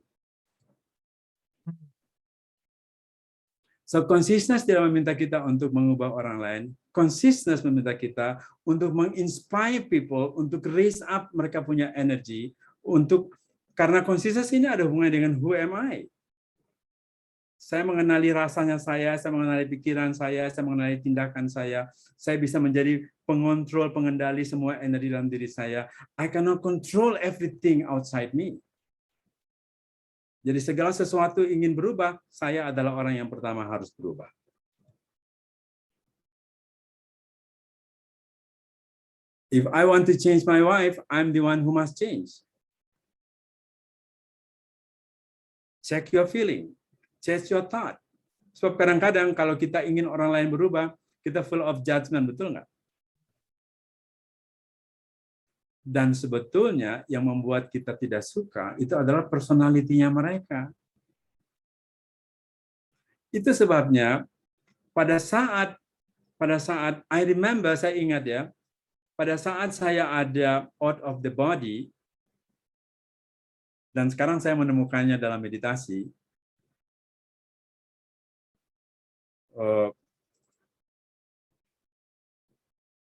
So consciousness tidak meminta kita untuk mengubah orang lain. Consciousness meminta kita untuk menginspire people, untuk raise up mereka punya energi, karena consciousness ini ada hubungannya dengan who am I. Saya mengenali rasanya saya mengenali pikiran saya mengenali tindakan saya bisa menjadi pengontrol, pengendali semua energi dalam diri saya. I cannot control everything outside me. Jadi segala sesuatu ingin berubah, saya adalah orang yang pertama harus berubah. If I want to change my wife, I'm the one who must change. Check your feeling. Check your thought. Sebab kadang-kadang kalau kita ingin orang lain berubah, kita full of judgment, betul nggak? Dan sebetulnya yang membuat kita tidak suka itu adalah personalitinya mereka. Itu sebabnya pada saat I remember, saya ingat ya, pada saat saya ada out of the body, dan sekarang saya menemukannya dalam meditasi,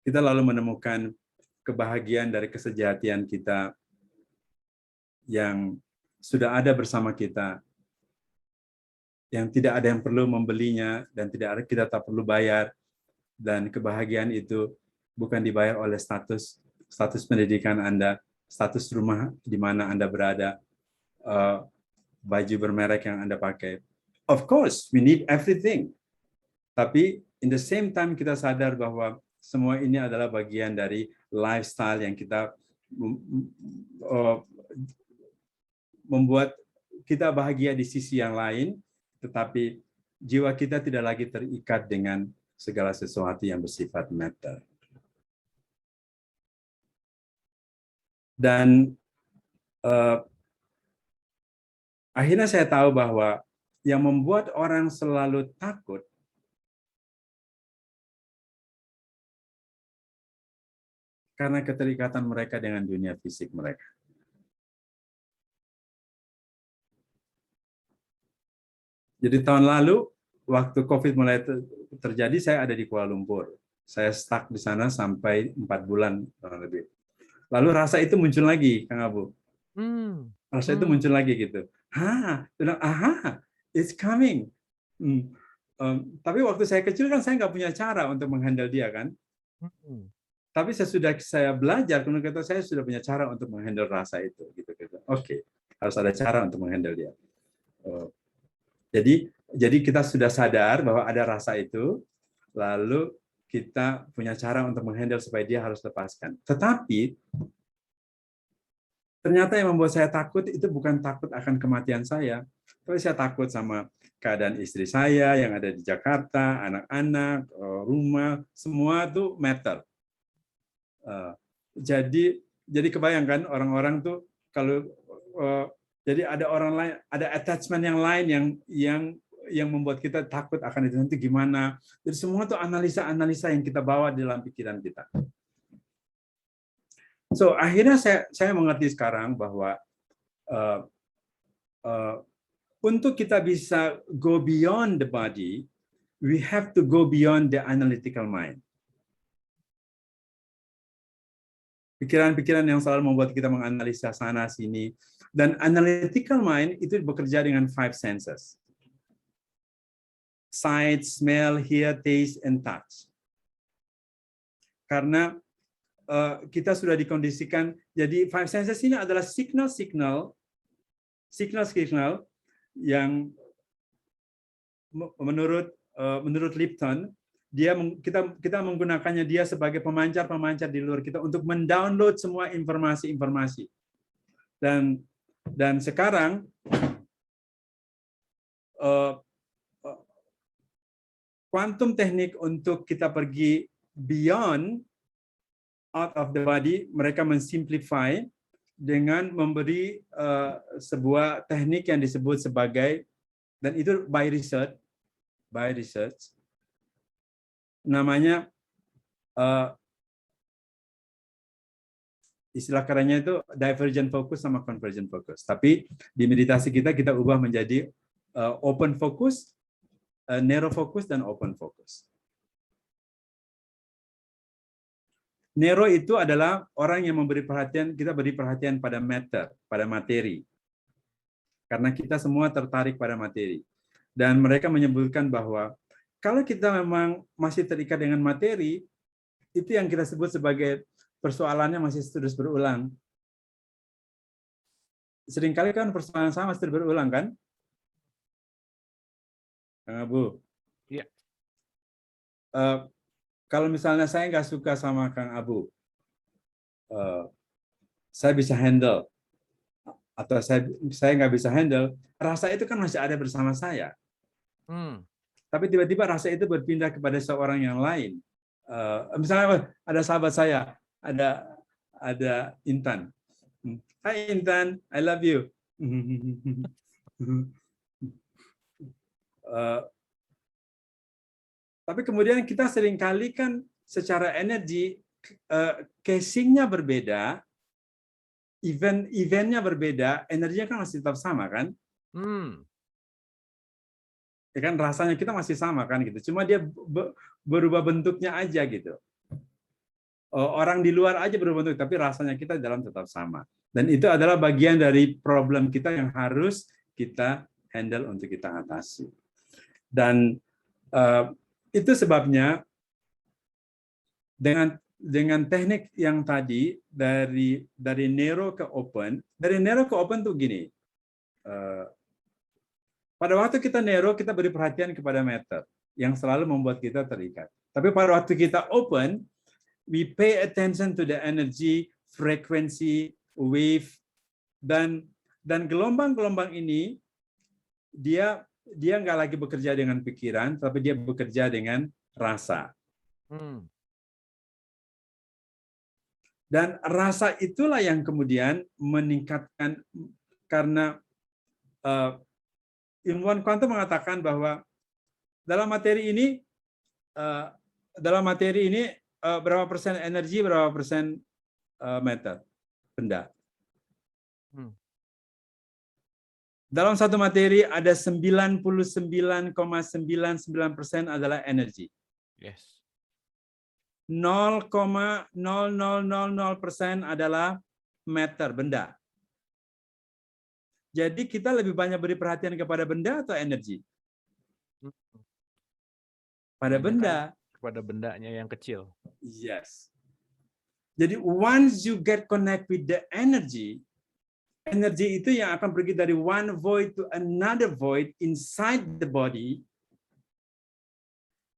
kita lalu menemukan kebahagiaan dari kesejatian kita yang sudah ada bersama kita, yang tidak ada yang perlu membelinya dan kita tak perlu bayar, dan kebahagiaan itu bukan dibayar oleh status pendidikan Anda, status rumah di mana Anda berada, baju bermerek yang Anda pakai. Of course, we need everything. Tapi in the same time kita sadar bahwa semua ini adalah bagian dari lifestyle yang kita membuat kita bahagia di sisi yang lain, tetapi jiwa kita tidak lagi terikat dengan segala sesuatu yang bersifat matter. Dan akhirnya saya tahu bahwa yang membuat orang selalu takut karena keterikatan mereka dengan dunia fisik mereka. Jadi tahun lalu, waktu COVID mulai terjadi, saya ada di Kuala Lumpur. Saya stuck di sana sampai 4 bulan kurang lebih. Lalu rasa itu muncul lagi, Kang Abu. Rasa itu muncul lagi gitu. It's coming. Tapi waktu saya kecil kan saya nggak punya cara untuk menghandle dia kan. Tapi sesudah saya belajar, kemudian saya sudah punya cara untuk menghandle rasa itu. Gitu. Oke, harus ada cara untuk menghandle dia. Jadi kita sudah sadar bahwa ada rasa itu, lalu kita punya cara untuk menghandle supaya dia harus lepaskan. Tetapi ternyata yang membuat saya takut itu bukan takut akan kematian saya, tapi saya takut sama keadaan istri saya yang ada di Jakarta, anak-anak, rumah, semua itu matter. Jadi kebayangkan orang-orang tuh kalau jadi ada orang lain, ada attachment yang lain yang membuat kita takut akan itu nanti gimana. Jadi semua tuh analisa yang kita bawa di dalam pikiran kita. So akhirnya saya mengerti sekarang bahwa untuk kita bisa go beyond the body, we have to go beyond the analytical mind. Pikiran-pikiran yang selalu membuat kita menganalisa sana sini, dan analytical mind itu bekerja dengan 5 senses. sight, smell, hear, taste, and touch. Karena kita sudah dikondisikan, jadi five senses ini adalah signal-signal yang menurut Lipton, kita menggunakannya dia sebagai pemancar di luar kita untuk mendownload semua informasi-informasi. Dan sekarang quantum teknik untuk kita pergi beyond out of the body, mereka mensimplify dengan memberi sebuah teknik yang disebut sebagai, dan itu by research, namanya istilah kerennya itu divergent focus sama convergent focus. Tapi di meditasi kita ubah menjadi open focus, narrow focus, dan open focus. Narrow itu adalah orang yang memberi perhatian, kita beri perhatian pada matter, pada materi. Karena kita semua tertarik pada materi. Dan mereka menyebutkan bahwa kalau kita memang masih terikat dengan materi, itu yang kita sebut sebagai persoalannya masih terus berulang. Seringkali kan persoalan sama terus berulang kan? Kang Abu. Iya. Kalau misalnya saya nggak suka sama Kang Abu, saya bisa handle, atau saya nggak bisa handle, rasa itu kan masih ada bersama saya. Tapi tiba-tiba rasa itu berpindah kepada seorang yang lain. Misalnya ada sahabat saya, ada Intan. Hai Intan, I love you. Tapi kemudian kita seringkali kan secara energi casingnya berbeda, eventnya berbeda, energinya kan masih tetap sama kan? Ya kan rasanya kita masih sama kan gitu. Cuma dia berubah bentuknya aja gitu. Orang di luar aja berubah bentuk, tapi rasanya kita dalam tetap sama. Dan itu adalah bagian dari problem kita yang harus kita handle untuk kita atasi. Dan itu sebabnya dengan teknik yang tadi dari narrow ke open, tuh gini. Pada waktu kita narrow, kita beri perhatian kepada matter yang selalu membuat kita terikat. Tapi pada waktu kita open, we pay attention to the energy, frequency, wave, dan gelombang-gelombang ini dia nggak lagi bekerja dengan pikiran, tapi dia bekerja dengan rasa. Dan rasa itulah yang kemudian meningkatkan, karena ilmuwan kuantum mengatakan bahwa dalam materi ini berapa persen energi, berapa persen matter, benda. Dalam satu materi ada 99,99% adalah energi. Yes. 0,0000% adalah matter, benda. Jadi kita lebih banyak beri perhatian kepada benda atau energi? Pada benda. Kepada bendanya yang kecil. Yes. Jadi once you get connect with the energy itu yang akan pergi dari one void to another void inside the body,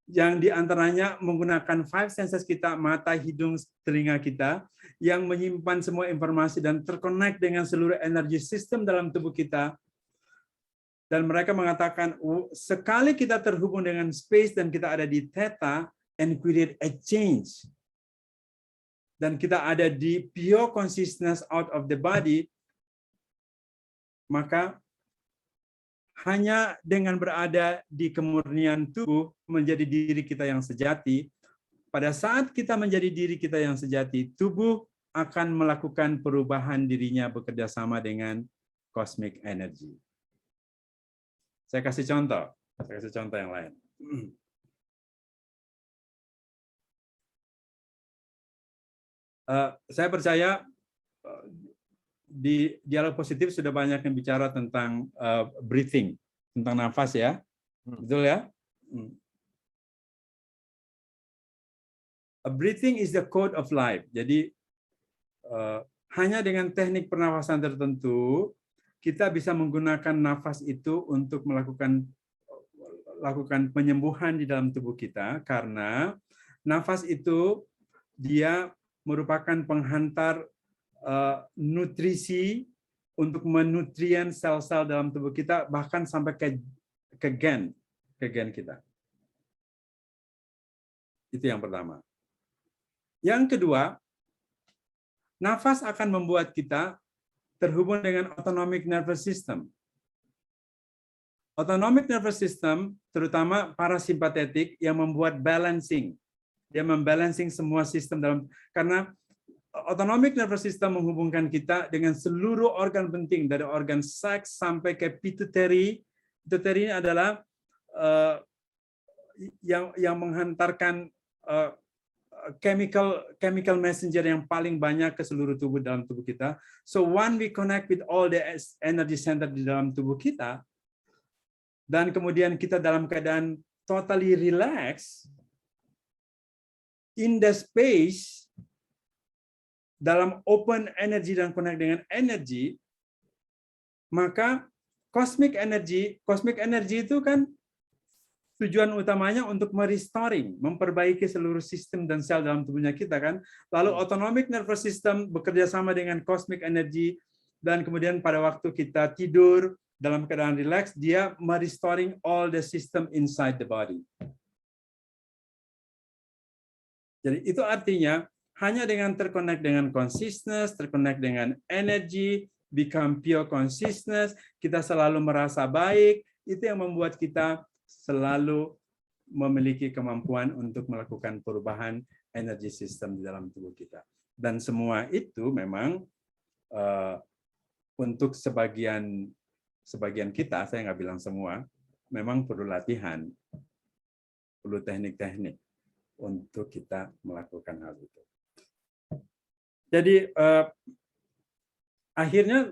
yang diantaranya menggunakan five senses kita, mata, hidung, telinga kita, yang menyimpan semua informasi dan terkonek dengan seluruh energi sistem dalam tubuh kita. Dan mereka mengatakan, sekali kita terhubung dengan space dan kita ada di theta, and create a change, dan kita ada di pure consciousness out of the body, maka hanya dengan berada di kemurnian tubuh menjadi diri kita yang sejati. Pada saat kita menjadi diri kita yang sejati, tubuh akan melakukan perubahan dirinya bekerja sama dengan cosmic energy. Saya kasih contoh yang lain. Saya percaya di dialog positif sudah banyak yang bicara tentang breathing, tentang nafas ya, betul ya? Breathing is the code of life. Jadi hanya dengan teknik pernafasan tertentu kita bisa menggunakan nafas itu untuk melakukan penyembuhan di dalam tubuh kita, karena nafas itu dia merupakan penghantar nutrisi untuk menutrien sel-sel dalam tubuh kita, bahkan sampai ke gen kita. Itu yang pertama. Yang kedua, nafas akan membuat kita terhubung dengan autonomic nervous system. Autonomic nervous system, terutama parasimpatetik, yang membuat balancing. Dia membalancing semua sistem dalam, karena autonomic nervous system menghubungkan kita dengan seluruh organ penting, dari organ seks sampai ke pituitary. Pituitary ini adalah yang menghantarkan chemical messenger yang paling banyak ke seluruh tubuh dalam tubuh kita. So when we connect with all the energy center di dalam tubuh kita, dan kemudian kita dalam keadaan totally relax in the space, dalam open energy dan connect dengan energy, maka cosmic energy itu kan tujuan utamanya untuk merestoring, memperbaiki seluruh sistem dan sel dalam tubuhnya kita kan. Lalu autonomic nervous system bekerja sama dengan cosmic energy, dan kemudian pada waktu kita tidur dalam keadaan relax, dia merestoring all the system inside the body. Jadi itu artinya hanya dengan terconnect dengan consciousness, terconnect dengan energy, become pure consciousness, kita selalu merasa baik, itu yang membuat kita selalu memiliki kemampuan untuk melakukan perubahan energi sistem di dalam tubuh kita. Dan semua itu memang untuk sebagian kita, saya nggak bilang semua, memang perlu latihan, perlu teknik-teknik untuk kita melakukan hal itu. Jadi akhirnya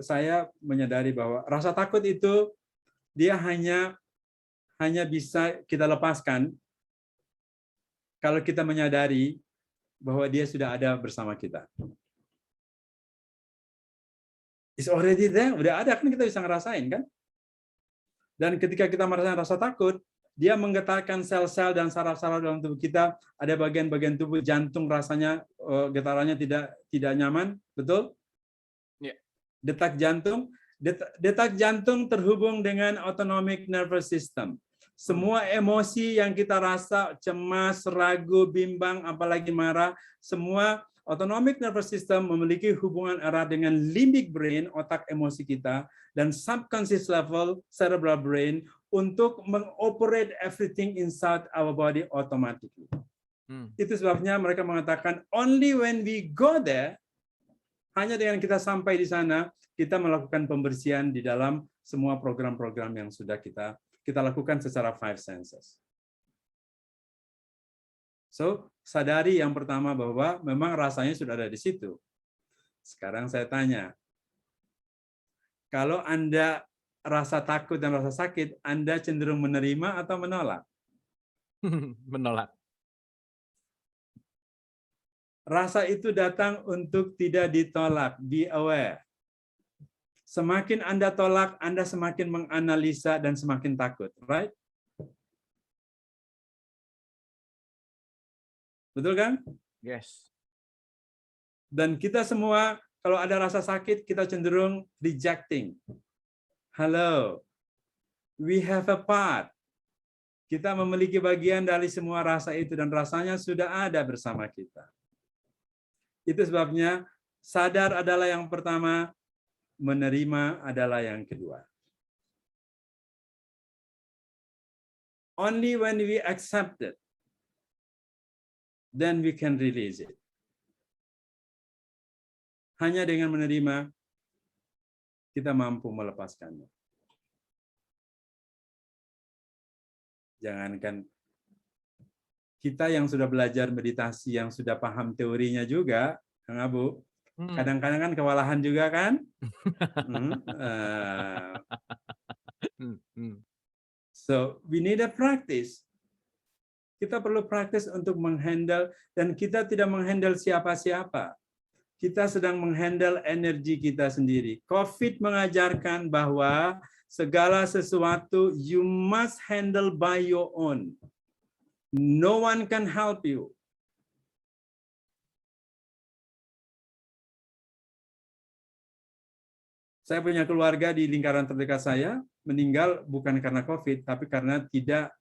saya menyadari bahwa rasa takut itu dia hanya bisa kita lepaskan kalau kita menyadari bahwa dia sudah ada bersama kita. It's already there, udah ada kan, kita bisa ngerasain kan. Dan ketika kita merasakan rasa takut, dia menggetarkan sel-sel dan saraf-saraf dalam tubuh kita. Ada bagian-bagian tubuh, jantung rasanya getarannya tidak nyaman, betul? Yeah. Detak jantung terhubung dengan autonomic nervous system. Semua emosi yang kita rasa, cemas, ragu, bimbang, apalagi marah, semua autonomic nervous system memiliki hubungan erat dengan limbic brain, otak emosi kita, dan subconscious level, cerebral brain, untuk mengoperate everything inside our body automatically. Itu sebabnya mereka mengatakan, only when we go there, hanya dengan kita sampai di sana, kita melakukan pembersihan di dalam semua program-program yang sudah kita lakukan secara 5 senses. So, sadari yang pertama bahwa memang rasanya sudah ada di situ. Sekarang saya tanya, kalau Anda rasa takut dan rasa sakit, Anda cenderung menerima atau menolak? Menolak. Rasa itu datang untuk tidak ditolak, be aware. Semakin Anda tolak, Anda semakin menganalisa dan semakin takut, right? Betul kan? Yes. Dan kita semua, kalau ada rasa sakit, kita cenderung rejecting. Hello, we have a part. Kita memiliki bagian dari semua rasa itu, dan rasanya sudah ada bersama kita. Itu sebabnya sadar adalah yang pertama, menerima adalah yang kedua. Only when we accept it, then we can release it. Hanya dengan menerima, kita mampu melepaskannya. Jangankan kita yang sudah belajar meditasi, yang sudah paham teorinya juga, Kang Abu, kadang-kadang kan kewalahan juga kan? So we need a practice. Kita perlu praktis untuk menghandle, dan kita tidak menghandle siapa-siapa. Kita sedang menghandle energi kita sendiri. COVID mengajarkan bahwa segala sesuatu you must handle by your own. No one can help you. Saya punya keluarga di lingkaran terdekat saya meninggal bukan karena COVID, tapi karena tidak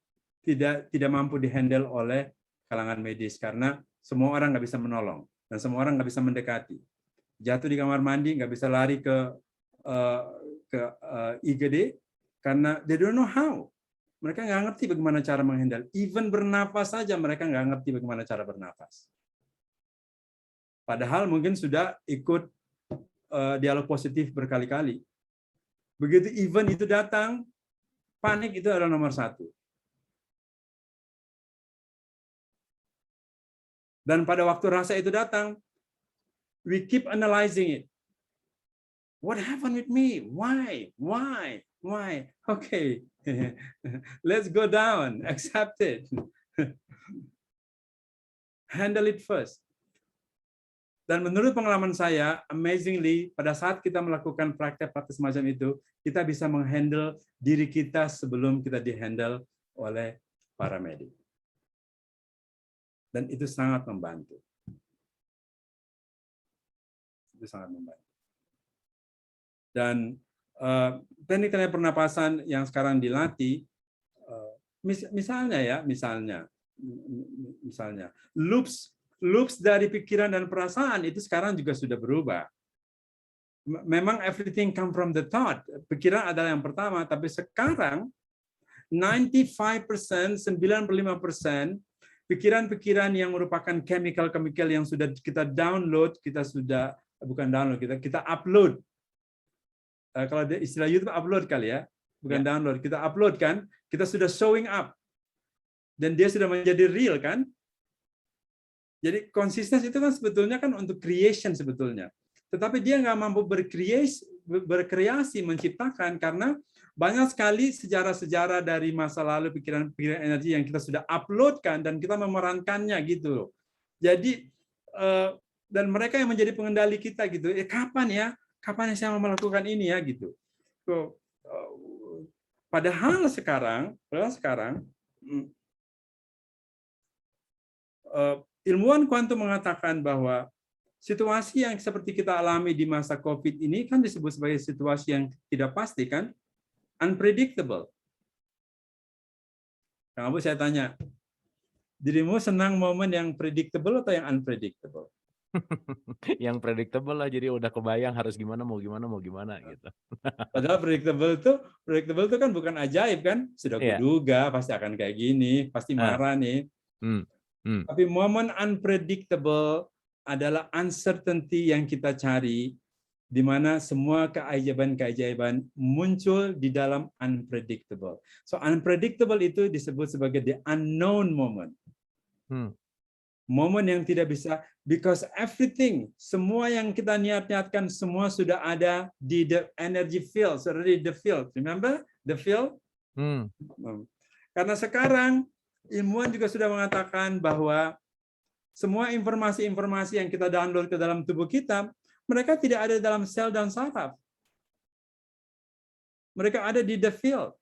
mampu dihandle oleh kalangan medis, karena semua orang nggak bisa menolong dan semua orang nggak bisa mendekati. Jatuh di kamar mandi nggak bisa lari ke IGD karena they don't know how. Mereka nggak ngerti bagaimana cara menghandle. Even bernapas saja mereka nggak ngerti bagaimana cara bernapas. Padahal mungkin sudah ikut dialog positif berkali-kali. Begitu event itu datang, panik itu adalah nomor satu. Dan pada waktu rasa itu datang, we keep analyzing it. What happened with me? Why? Okay, let's go down, accept it. Handle it first. Dan menurut pengalaman saya, amazingly, pada saat kita melakukan praktek-praktek semacam itu, kita bisa menghandle diri kita sebelum kita dihandle oleh para medik. Dan itu sangat membantu. Itu sangat membantu. Dan teknik-teknik pernapasan yang sekarang dilatih, misalnya loops dari pikiran dan perasaan itu sekarang juga sudah berubah. Memang everything come from the thought. Pikiran adalah yang pertama, tapi sekarang 95%, 95% pikiran-pikiran yang merupakan chemical yang sudah kita download, kita upload. Kalau istilah YouTube upload kali ya, bukan download. Kita upload kan, kita sudah showing up. Dan dia sudah menjadi real kan? Jadi consciousness itu kan sebetulnya kan untuk creation sebetulnya. Tetapi dia nggak mampu berkreasi, menciptakan, karena banyak sekali sejarah-sejarah dari masa lalu, pikiran-pikiran energi yang kita sudah uploadkan dan kita memerankannya gitu. Jadi dan mereka yang menjadi pengendali kita gitu. Kapan saya mau melakukan ini ya gitu. So, padahal sekarang ilmuwan kuantum mengatakan bahwa situasi yang seperti kita alami di masa COVID ini kan disebut sebagai situasi yang tidak pasti kan? Unpredictable. Kang Abu, saya tanya, dirimu senang momen yang predictable atau yang unpredictable? Yang predictable lah, jadi udah kebayang harus gimana gitu. Padahal predictable itu kan bukan ajaib kan? Sudah kuduga pasti akan kayak gini, pasti marah nih. Tapi momen unpredictable adalah uncertainty yang kita cari, di mana semua keajaiban-keajaiban muncul di dalam unpredictable. So unpredictable itu disebut sebagai the unknown moment. Momen yang tidak bisa, because everything, semua yang kita niat-niatkan, semua sudah ada di the energy field, already the field. Remember the field? Karena sekarang ilmuwan juga sudah mengatakan bahwa semua informasi-informasi yang kita download ke dalam tubuh kita, mereka tidak ada dalam sel dan saraf. Mereka ada di the field.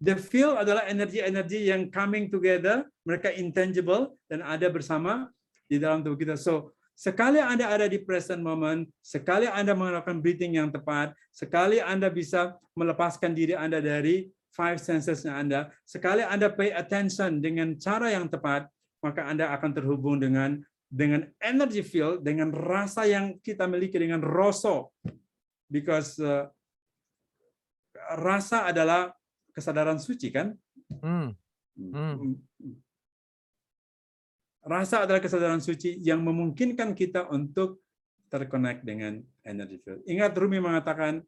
The field adalah energi-energi yang coming together, mereka intangible dan ada bersama di dalam tubuh kita. So, sekali Anda ada di present moment, sekali Anda melakukan breathing yang tepat, sekali Anda bisa melepaskan diri Anda dari 5 senses-nya Anda, sekali Anda pay attention dengan cara yang tepat, maka Anda akan terhubung dengan energy field, dengan rasa yang kita miliki, dengan rasa. Because rasa adalah kesadaran suci, kan? Rasa adalah kesadaran suci yang memungkinkan kita untuk terconnect dengan energy field. Ingat Rumi mengatakan,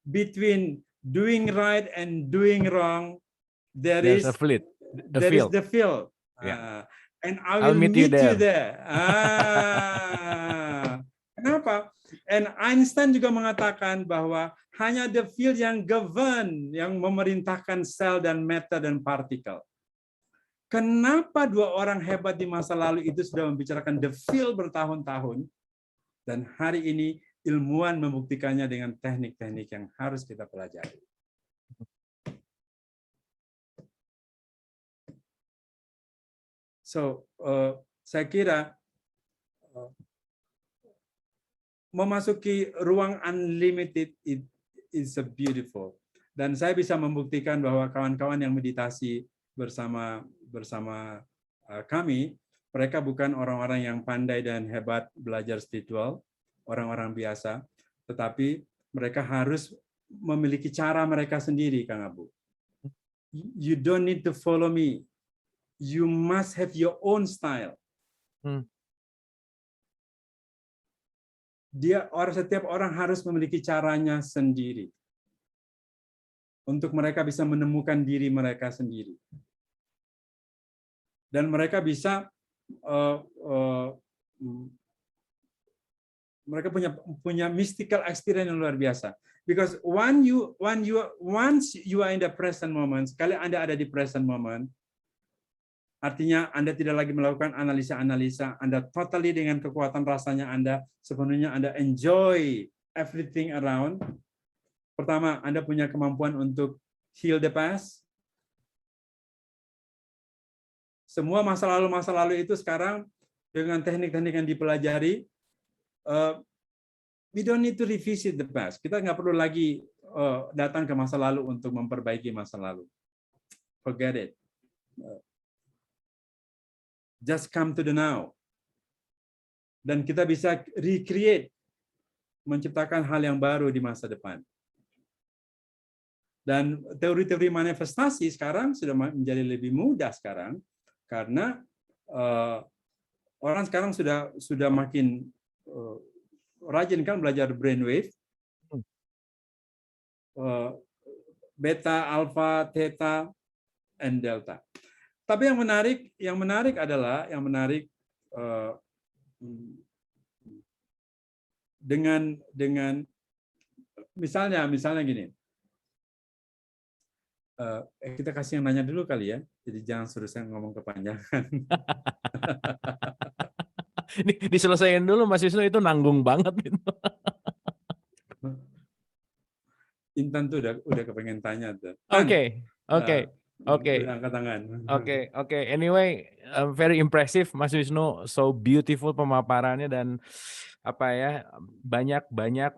between doing right and doing wrong, there is the field. Yeah. And I will meet you there. Kenapa? And Einstein juga mengatakan bahwa hanya the field yang govern, yang memerintahkan sel dan matter dan partikel. Kenapa dua orang hebat di masa lalu itu sudah membicarakan the field bertahun-tahun, dan hari ini ilmuwan membuktikannya dengan teknik-teknik yang harus kita pelajari. So, saya kira memasuki ruang unlimited is a beautiful. Dan saya bisa membuktikan bahwa kawan-kawan yang meditasi bersama kami, mereka bukan orang-orang yang pandai dan hebat belajar spiritual, orang-orang biasa, tetapi mereka harus memiliki cara mereka sendiri, Kang Abu. You don't need to follow me. You must have your own style. Setiap orang harus memiliki caranya sendiri untuk mereka bisa menemukan diri mereka sendiri, dan mereka bisa mereka punya mystical experience yang luar biasa. Because once you are in the present moment, sekali Anda ada di present moment, artinya Anda tidak lagi melakukan analisa-analisa, Anda totally dengan kekuatan rasanya Anda, sepenuhnya Anda enjoy everything around. Pertama, Anda punya kemampuan untuk heal the past. Semua masa lalu itu sekarang dengan teknik-teknik yang dipelajari, we don't need to revisit the past. Kita nggak perlu lagi datang ke masa lalu untuk memperbaiki masa lalu. Forget it. Just come to the now. Dan kita bisa recreate, menciptakan hal yang baru di masa depan. Dan teori-teori manifestasi sekarang sudah menjadi lebih mudah sekarang, karena orang sekarang sudah makin rajin kan belajar brainwave, beta, alpha, theta, and delta. Tapi yang menarik adalah dengan misalnya gini. Kita kasih yang nanya dulu kali ya. Jadi jangan suruh saya ngomong kepanjangan. Diselesaikan dulu Mas Wisnu, itu nanggung banget itu. Intan tuh udah kepengen tanya tuh. Oke. Angkat tangan. Oke. Anyway, very impressive Mas Wisnu, so beautiful pemaparannya, dan banyak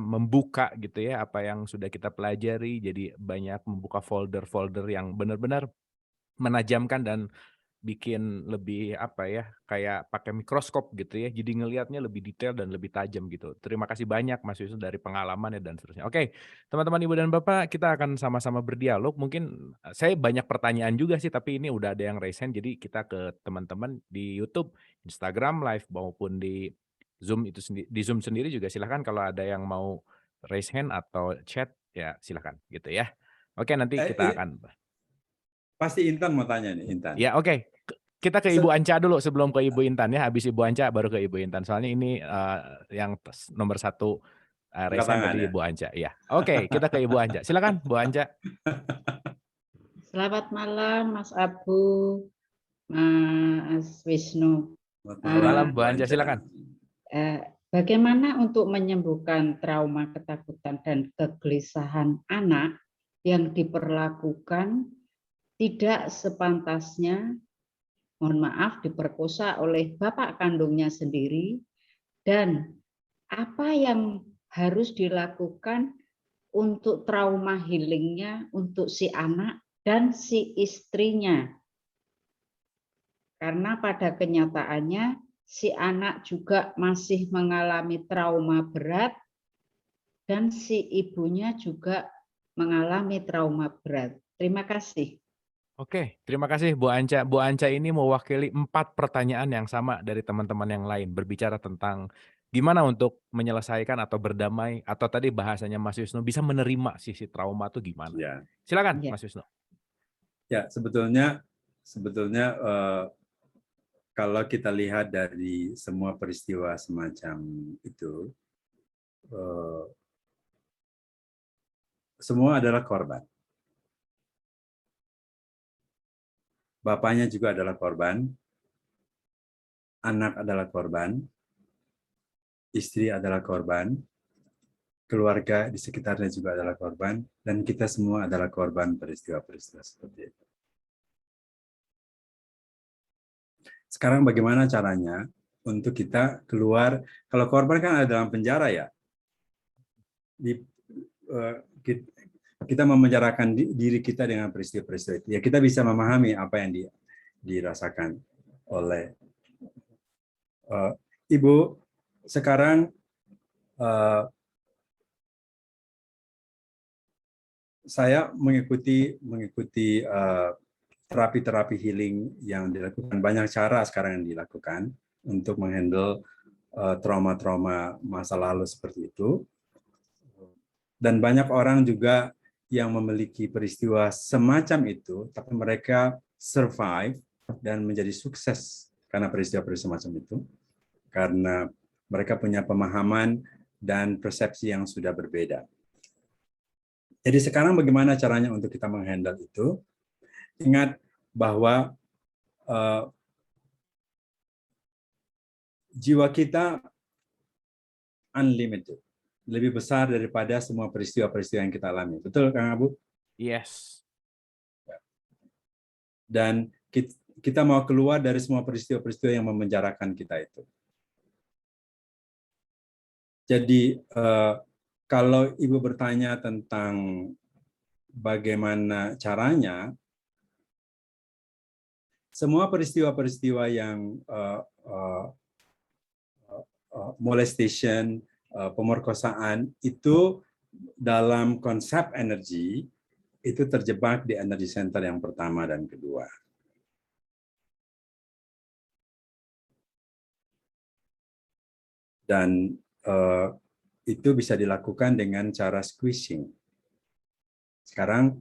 membuka gitu ya apa yang sudah kita pelajari. Jadi banyak membuka folder-folder yang benar-benar menajamkan dan bikin lebih kayak pakai mikroskop gitu ya. Jadi ngelihatnya lebih detail dan lebih tajam gitu. Terima kasih banyak Mas Wisnu dari pengalamannya dan seterusnya. Oke, teman-teman Ibu dan Bapak, kita akan sama-sama berdialog. Mungkin saya banyak pertanyaan juga sih, tapi ini udah ada yang raise hand, jadi kita ke teman-teman di YouTube, Instagram Live maupun di Zoom di Zoom sendiri juga silakan kalau ada yang mau raise hand atau chat ya silakan gitu ya. Oke, nanti kita akan pasti Intan mau tanya nih, Intan. Ya, oke. Kita ke Ibu Anca dulu sebelum ke Ibu Intan ya. Habis Ibu Anca baru ke Ibu Intan. Soalnya ini yang nomor 1 resen tadi Ibu Anca. Ya. Oke, kita ke Ibu Anca. Silakan Bu Anca. Selamat malam Mas Abu, Mas Wisnu. Malam Bu Anca, silakan. Bagaimana untuk menyembuhkan trauma ketakutan dan kegelisahan anak yang diperlakukan tidak sepantasnya, mohon maaf, diperkosa oleh bapak kandungnya sendiri, dan apa yang harus dilakukan untuk trauma healingnya untuk si anak dan si istrinya? Karena pada kenyataannya si anak juga masih mengalami trauma berat dan si ibunya juga mengalami trauma berat. Terima kasih. Oke, terima kasih Bu Anca. Bu Anca ini mewakili 4 pertanyaan yang sama dari teman-teman yang lain, berbicara tentang gimana untuk menyelesaikan atau berdamai, atau tadi bahasanya Mas Wisnu bisa menerima sisi trauma itu gimana. Ya. Silakan Mas Wisnu. Ya, sebetulnya kalau kita lihat dari semua peristiwa semacam itu, semua adalah korban. Bapaknya juga adalah korban, anak adalah korban, istri adalah korban, keluarga di sekitarnya juga adalah korban, dan kita semua adalah korban peristiwa-peristiwa seperti itu. Sekarang bagaimana caranya untuk kita keluar? Kalau korban kan ada dalam penjara ya. Kita memenjarakan diri kita dengan peristiwa-peristiwa itu. Ya kita bisa memahami apa yang dirasakan oleh Ibu. Sekarang saya mengikuti terapi-terapi healing yang dilakukan. Banyak cara sekarang yang dilakukan untuk menghandle trauma-trauma masa lalu seperti itu. Dan banyak orang juga yang memiliki peristiwa semacam itu, tapi mereka survive dan menjadi sukses karena peristiwa-peristiwa semacam itu, karena mereka punya pemahaman dan persepsi yang sudah berbeda. Jadi sekarang bagaimana caranya untuk kita menghandle itu? Ingat bahwa jiwa kita unlimited, lebih besar daripada semua peristiwa-peristiwa yang kita alami. Betul, Kang Abu? Yes. Dan kita mau keluar dari semua peristiwa-peristiwa yang memenjarakan kita itu. Jadi, kalau Ibu bertanya tentang bagaimana caranya, semua peristiwa-peristiwa yang molestation, pemerkosaan itu dalam konsep energi itu terjebak di energi center yang pertama dan kedua. Dan itu bisa dilakukan dengan cara squishing. Sekarang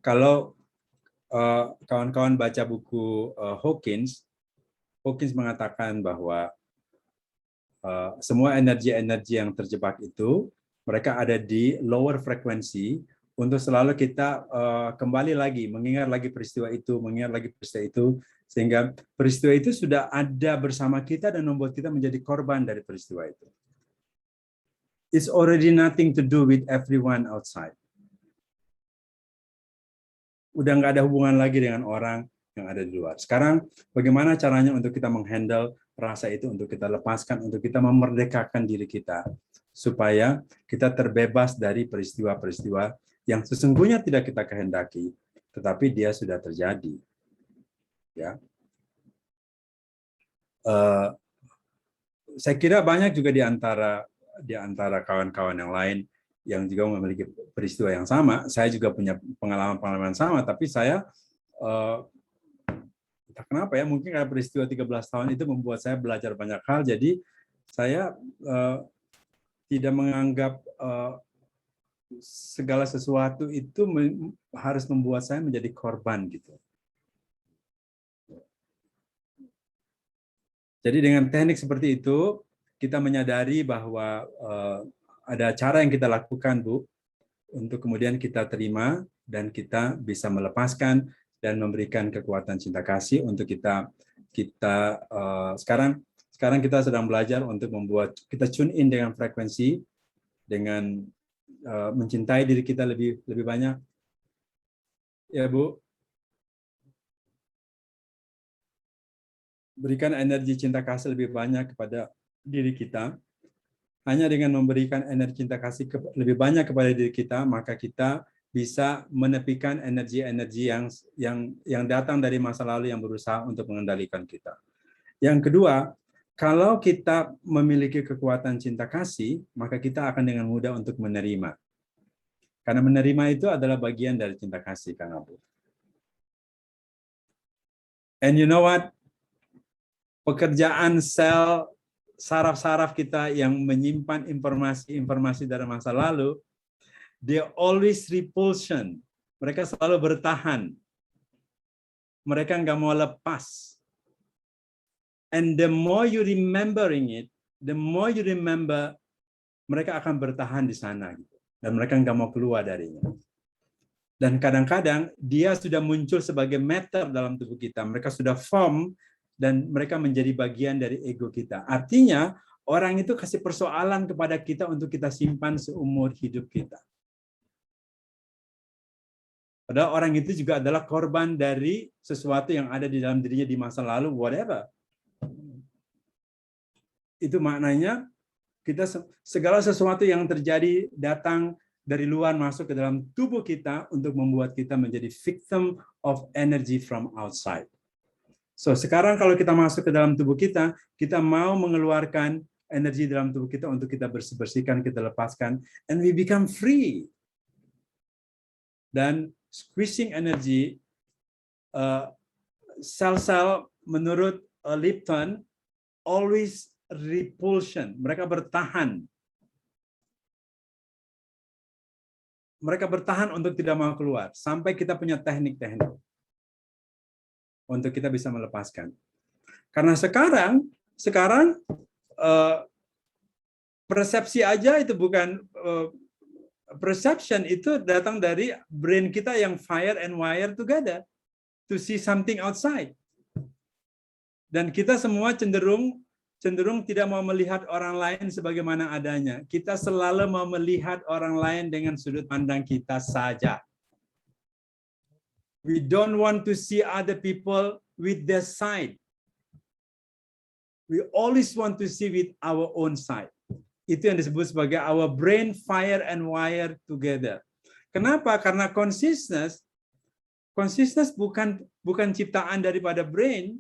kalau kawan-kawan baca buku Hawkins mengatakan bahwa semua energi-energi yang terjebak itu, mereka ada di lower frekuensi untuk selalu kita kembali lagi, mengingat lagi peristiwa itu, sehingga peristiwa itu sudah ada bersama kita dan membuat kita menjadi korban dari peristiwa itu. It's already nothing to do with everyone outside. Udah nggak ada hubungan lagi dengan orang yang ada di luar. Sekarang, bagaimana caranya untuk kita menghandle rasa itu, untuk kita lepaskan, untuk kita memerdekakan diri kita, supaya kita terbebas dari peristiwa-peristiwa yang sesungguhnya tidak kita kehendaki, tetapi dia sudah terjadi. Ya, saya kira banyak juga di antara kawan-kawan yang lain yang juga memiliki peristiwa yang sama. Saya juga punya pengalaman-pengalaman sama, tapi saya kenapa ya, mungkin karena peristiwa 13 tahun itu membuat saya belajar banyak hal, jadi saya tidak menganggap segala sesuatu itu harus membuat saya menjadi korban gitu. Jadi dengan teknik seperti itu, kita menyadari bahwa ada cara yang kita lakukan, Bu, untuk kemudian kita terima dan kita bisa melepaskan dan memberikan kekuatan cinta kasih untuk kita sekarang kita sedang belajar untuk membuat kita tune in dengan frekuensi, dengan mencintai diri kita lebih banyak. Ya, Bu. Berikan energi cinta kasih lebih banyak kepada diri kita. Hanya dengan memberikan energi cinta kasih lebih banyak kepada diri kita, maka kita bisa menepikan energi-energi yang datang dari masa lalu yang berusaha untuk mengendalikan kita. Yang kedua, kalau kita memiliki kekuatan cinta kasih, maka kita akan dengan mudah untuk menerima. Karena menerima itu adalah bagian dari cinta kasih, Kang Abu. And you know what? Pekerjaan sel saraf-saraf kita yang menyimpan informasi dari masa lalu, they always repulsion. Mereka selalu bertahan. Mereka nggak mau lepas. And the more you remembering it, the more you remember mereka akan bertahan di sana gitu. Dan mereka nggak mau keluar darinya. Dan kadang-kadang dia sudah muncul sebagai matter dalam tubuh kita. Mereka sudah form dan mereka menjadi bagian dari ego kita. Artinya orang itu kasih persoalan kepada kita untuk kita simpan seumur hidup kita. Padahal orang itu juga adalah korban dari sesuatu yang ada di dalam dirinya di masa lalu, whatever. Itu maknanya kita segala sesuatu yang terjadi datang dari luar masuk ke dalam tubuh kita untuk membuat kita menjadi victim of energy from outside. So sekarang kalau kita masuk ke dalam tubuh kita mau mengeluarkan energi dalam tubuh kita untuk kita bersihkan, kita lepaskan, and we become free. Dan squeezing energy, sel-sel menurut Lipton always repulsion. Mereka bertahan. Mereka bertahan untuk tidak mau keluar sampai kita punya teknik-teknik untuk kita bisa melepaskan. Karena sekarang persepsi aja itu bukan perception, itu datang dari brain kita yang fire and wire together to see something outside. Dan kita semua cenderung tidak mau melihat orang lain sebagaimana adanya. Kita selalu mau melihat orang lain dengan sudut pandang kita saja. We don't want to see other people with their side. We always want to see with our own side. Itu yang disebut sebagai our brain fire and wire together. Kenapa? Karena consciousness bukan ciptaan daripada brain.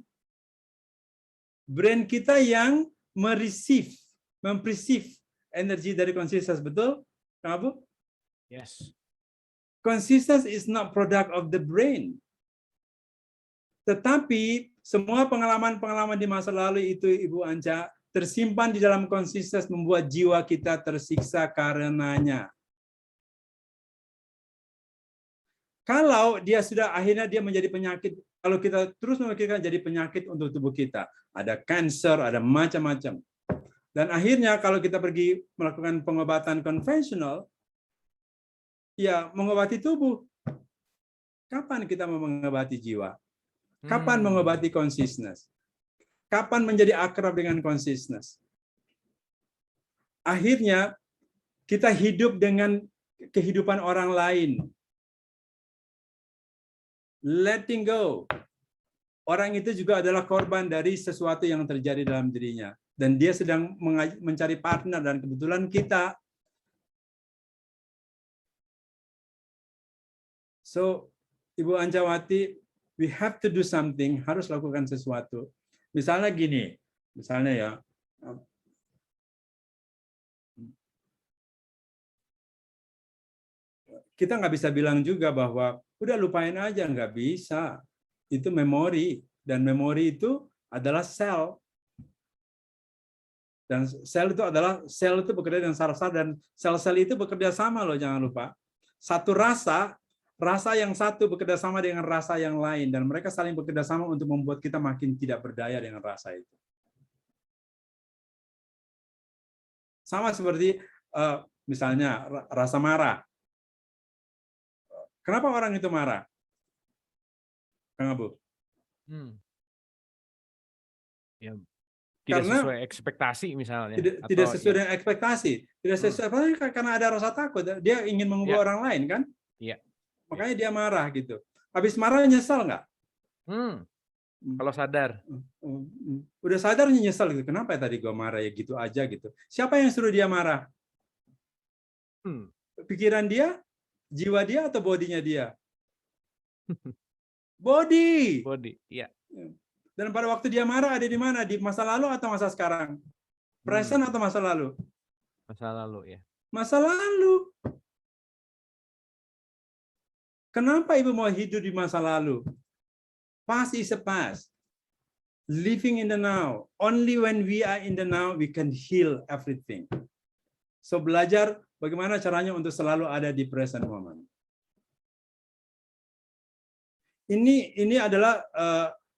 Brain kita yang memperceive energi dari consciousness, betul? Kang Abu? Yes. Consciousness is not product of the brain. Tetapi semua pengalaman-pengalaman di masa lalu itu, Ibu Anca, tersimpan di dalam consciousness, membuat jiwa kita tersiksa karenanya. Kalau dia sudah akhirnya dia menjadi penyakit, kalau kita terus memikirkan jadi penyakit untuk tubuh kita, ada cancer, ada macam-macam. Dan akhirnya kalau kita pergi melakukan pengobatan konvensional, ya mengobati tubuh. Kapan kita mau mengobati jiwa? Kapan mengobati consciousness? Kapan menjadi akrab dengan consciousness? Akhirnya kita hidup dengan kehidupan orang lain. Letting go. Orang itu juga adalah korban dari sesuatu yang terjadi dalam dirinya. Dan dia sedang mencari partner, dan kebetulan kita. So, Ibu Ancawati, we have to do something, harus lakukan sesuatu. Misalnya gini, misalnya ya, kita nggak bisa bilang juga bahwa udah lupain aja, nggak bisa. Itu memori, dan memori itu adalah sel. Dan sel itu bekerja dengan saraf-saraf, dan sel-sel itu bekerja sama loh, jangan lupa. Satu rasa yang satu bekerja sama dengan rasa yang lain, dan mereka saling bekerja sama untuk membuat kita makin tidak berdaya dengan rasa itu. Sama seperti misalnya rasa marah. Kenapa orang itu marah? Kang Abu? Ya, tidak Karena sesuai ekspektasi misalnya. Tidak sesuai dengan ekspektasi. Tidak sesuai karena ada rasa takut. Dia ingin mengubah orang lain, kan? Iya. Makanya dia marah gitu. Habis marah nyesal nggak? Kalau sadar. Udah sadar nyesal gitu. Kenapa ya tadi gue marah ya gitu aja gitu. Siapa yang suruh dia marah? Pikiran dia, jiwa dia, atau bodinya dia? Body, iya. Dan pada waktu dia marah ada di mana? Di masa lalu atau masa sekarang? Present atau masa lalu? Masa lalu, ya. Masa lalu. Kenapa Ibu mau hidup di masa lalu? Past is a past. Living in the now. Only when we are in the now, we can heal everything. So belajar bagaimana caranya untuk selalu ada di present moment. Ini adalah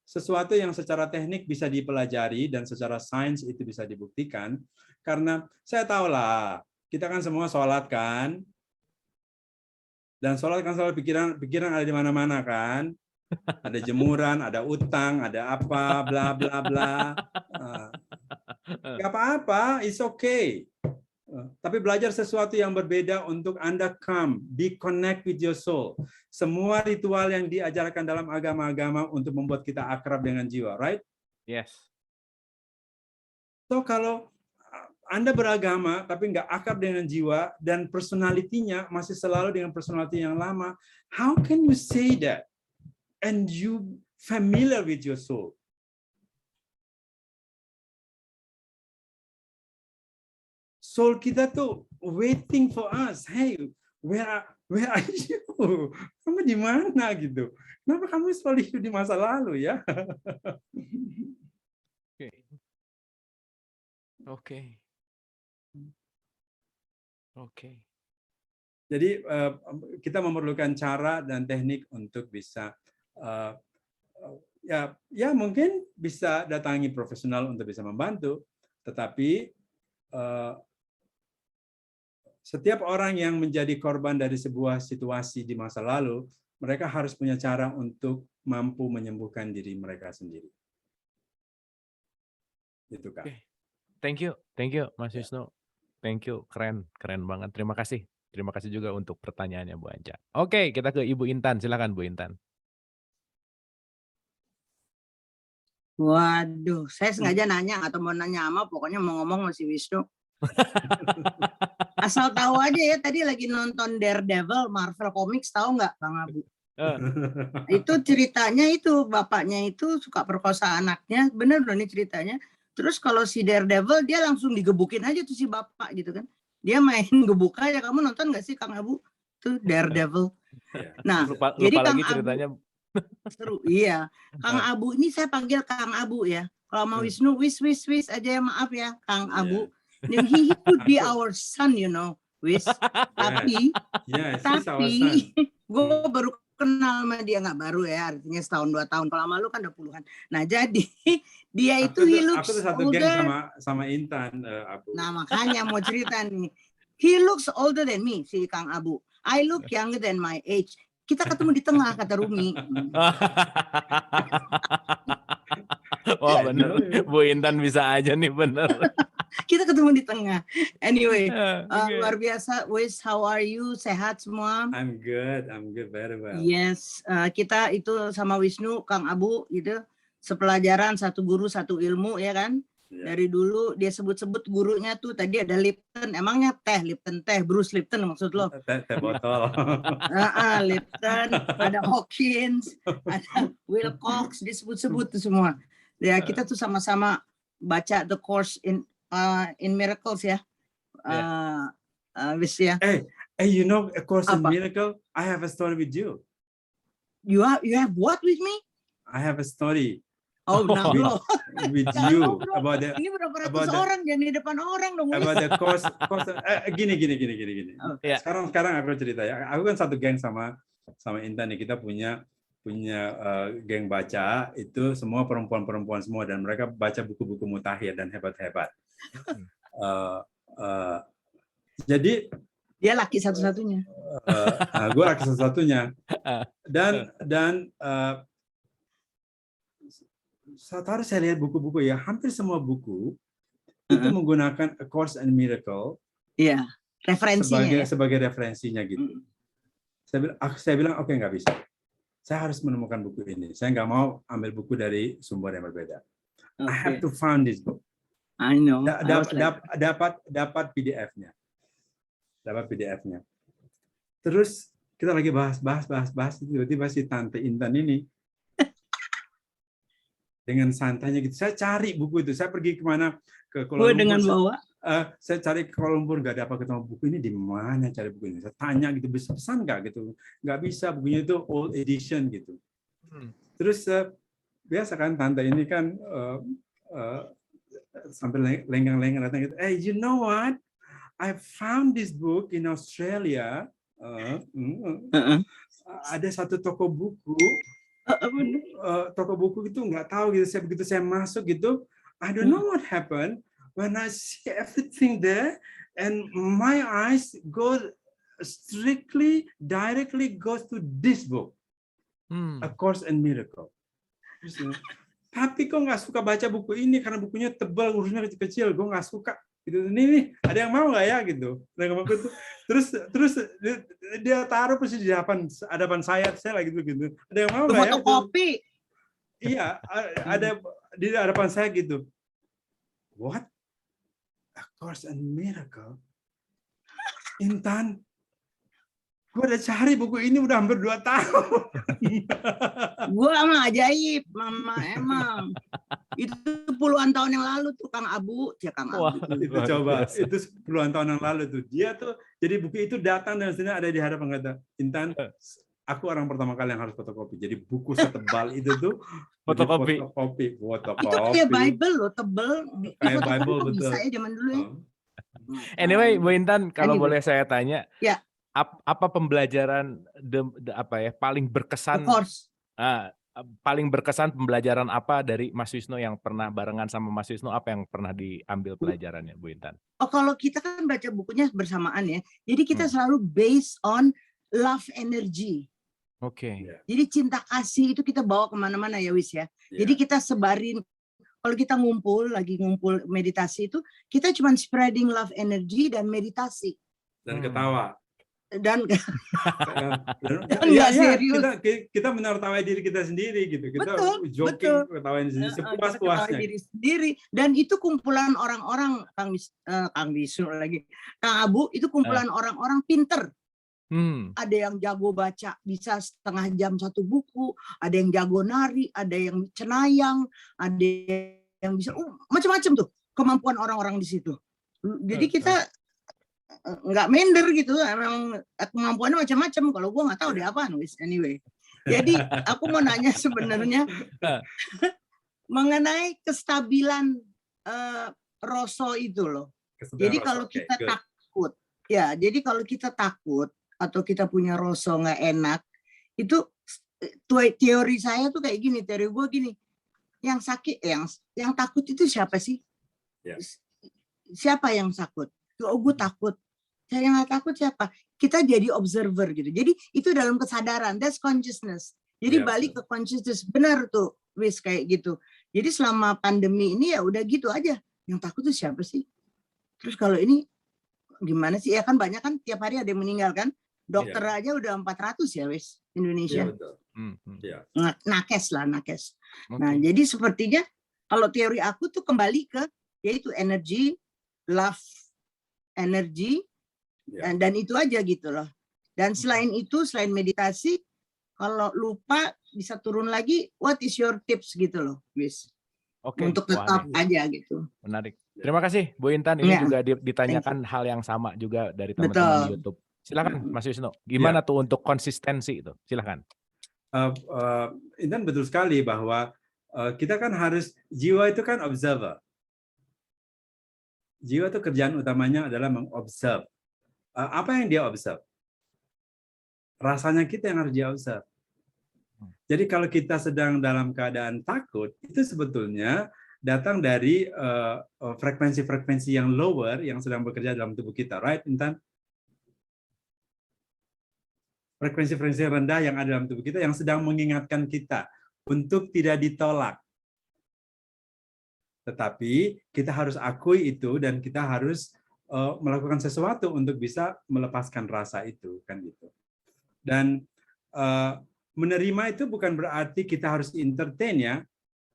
sesuatu yang secara teknik bisa dipelajari dan secara sains itu bisa dibuktikan. Karena saya tahu lah, kita kan semua sholat kan, dan sholat kan selalu pikiran ada di mana-mana kan, ada jemuran, ada utang, ada apa, bla bla bla. Gak apa-apa, it's okay. Tapi belajar sesuatu yang berbeda untuk Anda come, be connect with your soul. Semua ritual yang diajarkan dalam agama-agama untuk membuat kita akrab dengan jiwa, right? Yes. So kalau Anda beragama tapi nggak akrab dengan jiwa dan personalitinya masih selalu dengan personality yang lama, how can you say that? And you familiar with your soul? Soul kita tuh waiting for us. Hey, where are you? Kamu di mana gitu? Kenapa kamu selalu hidup di masa lalu ya? Oke. Jadi kita memerlukan cara dan teknik untuk bisa ya mungkin bisa datangi profesional untuk bisa membantu, tetapi setiap orang yang menjadi korban dari sebuah situasi di masa lalu, mereka harus punya cara untuk mampu menyembuhkan diri mereka sendiri. Itu Kak. Thank you Mas Wisnu. Thank you, keren banget. Terima kasih juga untuk pertanyaannya Bu Anca. Oke, kita ke Ibu Intan, silakan Bu Intan. Waduh, saya sengaja nanya atau mau nanya sama, pokoknya mau ngomong masih Wisnu. Asal tahu aja ya, tadi lagi nonton Daredevil, Marvel Comics, tahu nggak Kang Abu? Itu ceritanya itu, bapaknya itu suka perkosa anaknya, bener loh ini ceritanya. Terus kalau si Daredevil, dia langsung digebukin aja tuh si bapak gitu kan. Dia main gebuk aja, kamu nonton nggak sih Kang Abu? Tuh Daredevil. Nah, lupa jadi lagi Kang ceritanya. Seru, iya. Kang Abu, ini saya panggil Kang Abu ya. Kalau mau Wisnu, wis aja, maaf ya Kang Abu. He could be our son, you know, Wis. Tapi gue baru kenal sama dia, nggak baru ya, artinya setahun 2 tahun. Kalau sama lu kan udah puluhan. Nah jadi dia itu aku tuh satu geng sama Intan. Abu. Nah makanya mau cerita nih. He looks older than me, si Kang Abu. I look younger than my age. Kita ketemu di tengah, kata Rumi. Oh bener, Bu Intan bisa aja nih, bener. Kita ketemu di tengah. Anyway, luar biasa. Wis, how are you? Sehat semua? I'm good, very well. Yes, kita itu sama Wisnu, Kang Abu gitu, sepelajaran, satu guru, satu ilmu ya kan? Yeah. Dari dulu dia sebut-sebut gurunya tuh tadi ada Lipton, emangnya Lipton teh, Bruce Lipton maksud lo? Teh botol. Lipton, ada Hawkins, ada Wilcox, disebut-sebut tuh semua. Ya kita tuh sama-sama baca the course in miracles ya. Wis ya. Hey, you know a course in miracle? I have a story with you. You have what with me? I have a story. Oh no. With you about the. Ini berapa ratus orang jangan di depan orang dong. About the course gini. Yeah. Sekarang aku cerita ya. Aku kan satu geng sama Intan nih. Kita punya geng baca itu semua perempuan semua dan mereka baca buku-buku mutakhir dan hebat-hebat. Jadi dia laki satu-satunya. Gue laki satu-satunya. Dan saya lihat buku-buku ya, hampir semua buku itu menggunakan A Course in Miracle. Iya, referensinya sebagai referensinya gitu. Saya bilang oke, nggak bisa. Saya harus menemukan buku ini. Saya nggak mau ambil buku dari sumber yang berbeda. I have to find this book. I know. Dapat PDF-nya. Terus kita lagi bahas. Tiba-tiba si Tante Intan ini dengan santainya gitu. Saya cari buku itu. Saya pergi kemana? Ke Kuala Lumpur. Dengan bawa. Saya cari ke Kuala Lumpur, nggak dapat ketemu buku ini. Di mana cari buku ini? Saya tanya gitu, bisa pesan nggak gitu? Nggak bisa, bukunya itu old edition gitu. Terus biasa kan tante ini kan sampai lenggang-lenggang datang gitu. Hey, you know what? I found this book in Australia. Ada satu toko buku. Toko buku itu nggak tahu gitu. Begitu saya masuk gitu, I don't know what happened. When I see everything there, and my eyes go directly goes to this book, A Course in Miracle. Tapi kok nggak suka baca buku ini karena bukunya tebal, urusnya kecil-kecil, gue nggak suka. Gitu. Ini ada yang mau nggak ya gitu. Terus dia taruh persis di hadapan saya lagi gitu. Ada yang mau nggak ya? Fotokopi. Iya, ada di hadapan saya gitu. What? A Course in Miracle? Intan, gue udah cari buku ini udah hampir 2 tahun. Gue mah ajaib, Mama emang. Itu puluhan tahun yang lalu tuh Kang Abu, Kang Abu. Wah, Itu coba, itu puluhan tahun yang lalu tuh. Dia tuh, jadi buku itu datang dan sebenarnya ada di hadapan kata, Intan, aku orang pertama kali yang harus fotokopi. Jadi buku setebal itu tuh Fotokopi. Fotokopi. Itu kayak Bible loh, tebel. Kayak Bible, betul. Bisa ya zaman dulu ya. Anyway, Bu Intan, kalau Anyway. boleh saya tanya, Ya. apa pembelajaran paling berkesan? Of course. Paling berkesan pembelajaran apa dari Mas Wisnu yang pernah barengan sama Mas Wisnu? Apa yang pernah diambil pelajarannya, Bu Intan? Oh, kalau kita kan baca bukunya bersamaan ya. Jadi kita selalu based on love energy. Oke. Jadi cinta kasih itu kita bawa kemana-mana ya Wis ya. Jadi kita sebarin. Kalau kita lagi ngumpul meditasi itu, kita cuma spreading love energy dan meditasi. Dan ketawa. Dan ya, serius. Kita menertawai diri kita sendiri gitu. Kita joking, ketawain sendiri sepuas-puasnya. Diri sendiri. Dan itu kumpulan orang-orang, Kang Wisnu lagi, Kang Abu, itu kumpulan orang-orang pinter. Ada yang jago baca bisa setengah jam 1 buku, ada yang jago nari, ada yang cenayang, ada yang bisa macam-macam tuh kemampuan orang-orang di situ. Jadi kita nggak minder gitu, emang kemampuannya macam-macam. Kalau gua nggak tahu deh apaan, wis anyway. Jadi aku mau nanya sebenarnya mengenai kestabilan rasa itu loh. Jadi kalau kita takut, ya, jadi kalau kita takut atau kita punya rasa nggak enak, itu teori saya tuh kayak gini, teori gue gini, yang sakit, yang takut itu siapa sih? Siapa yang takut? Oh, gue takut. Saya nggak takut siapa? Kita jadi observer gitu. Jadi itu dalam kesadaran, that's consciousness. Jadi balik ke consciousness, benar tuh, Wis kayak gitu. Jadi selama pandemi ini ya udah gitu aja. Yang takut tuh siapa sih? Terus kalau ini gimana sih? Ya kan banyak kan tiap hari ada yang meninggal kan? Dokter aja udah 400 ya wis Indonesia. Nakes. Nah, jadi sepertinya kalau teori aku tuh kembali ke yaitu energi, love, energi, dan itu aja gitu loh. Dan selain itu, selain meditasi, kalau lupa bisa turun lagi, what is your tips gitu loh, wis. Untuk tetap aja gitu. Menarik. Terima kasih Bu Intan. Ini juga ditanyakan hal yang sama juga dari teman-teman YouTube. Silakan Mas Wisnu. Gimana tuh untuk konsistensi itu? Silakan. Intan betul sekali bahwa kita kan harus, jiwa itu kan observer. Jiwa itu kerjaan utamanya adalah mengobserve. Apa yang dia observe? Rasanya kita yang harus dia observe. Jadi kalau kita sedang dalam keadaan takut, itu sebetulnya datang dari frekuensi-frekuensi yang lower yang sedang bekerja dalam tubuh kita, right, Intan? Frekuensi-frekuensi rendah yang ada dalam tubuh kita yang sedang mengingatkan kita untuk tidak ditolak. Tetapi kita harus akui itu dan kita harus melakukan sesuatu untuk bisa melepaskan rasa itu, kan gitu. Dan menerima itu bukan berarti kita harus entertain ya.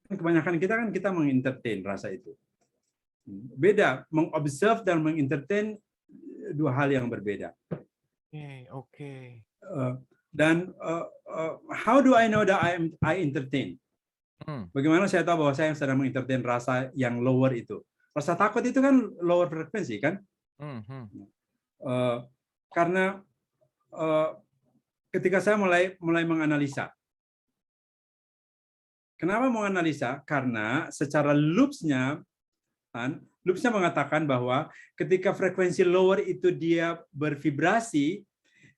Kebanyakan kita mengentertain rasa itu. Beda, mengobserve dan mengentertain dua hal yang berbeda. Oke. Dan how do I know that I entertain? Bagaimana saya tahu bahwa saya sedang mengentertain rasa yang lower itu? Rasa takut itu kan lower frekuensi kan? Karena ketika saya mulai menganalisa. Kenapa menganalisa? Karena secara loopsnya mengatakan bahwa ketika frekuensi lower itu dia bervibrasi,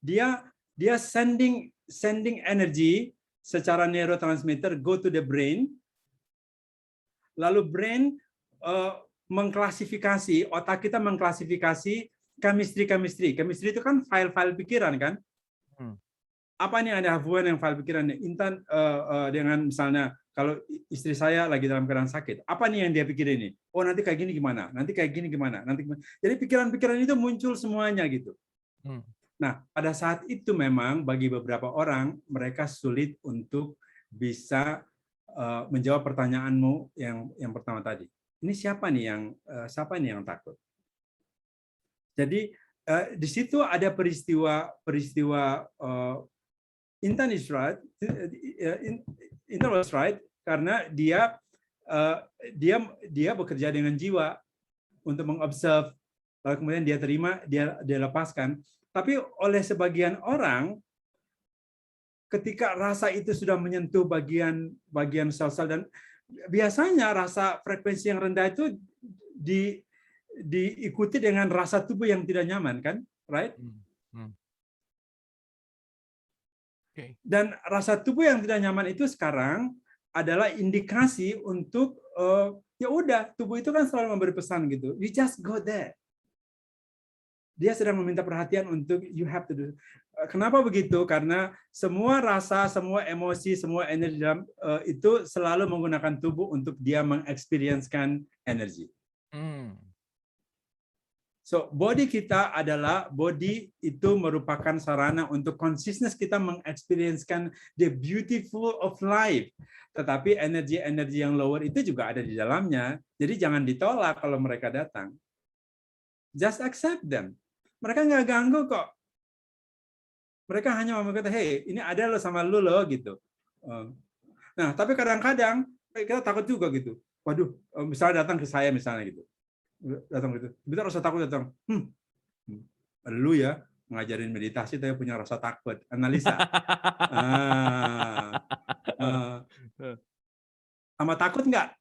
dia sending energy secara neurotransmitter go to the brain, lalu brain mengklasifikasi, otak kita mengklasifikasi Chemistry itu kan file-file pikiran kan. Hmm. Apa nih ada hubungan yang file pikirannya? Intan dengan misalnya kalau istri saya lagi dalam keadaan sakit, apa nih yang dia pikirin ini? Oh nanti kayak gini gimana? Nanti kayak gini gimana? Nanti gimana? Jadi pikiran-pikiran itu muncul semuanya gitu. Nah pada saat itu memang bagi beberapa orang mereka sulit untuk bisa menjawab pertanyaanmu yang pertama tadi. Ini siapa nih yang takut? Jadi di situ ada peristiwa Intan is right, Intan was right karena dia bekerja dengan jiwa untuk mengobserve, lalu kemudian dia terima, dia lepaskan. Tapi oleh sebagian orang, ketika rasa itu sudah menyentuh bagian sel-sel dan biasanya rasa frekuensi yang rendah itu diikuti dengan rasa tubuh yang tidak nyaman, kan, right? Dan rasa tubuh yang tidak nyaman itu sekarang adalah indikasi untuk ya udah, tubuh itu kan selalu memberi pesan gitu. You just go there. Dia sedang meminta perhatian untuk you have to do. Kenapa begitu? Karena semua rasa, semua emosi, semua energi dalam itu selalu menggunakan tubuh untuk dia mengexperience-kan energi. So, body kita adalah, body itu merupakan sarana untuk consciousness kita mengexperience-kan the beautiful of life. Tetapi energi-energi yang lower itu juga ada di dalamnya. Jadi jangan ditolak kalau mereka datang. Just accept them. Mereka nggak ganggu kok. Mereka hanya mau kata, hey, ini ada lo sama lo loh, gitu. Nah, tapi kadang-kadang kita takut juga gitu. Waduh, misalnya datang ke saya misalnya gitu. Datang gitu, kita rasa takut datang. Lu ya ngajarin meditasi tapi punya rasa takut. Analisa. Sama takut nggak?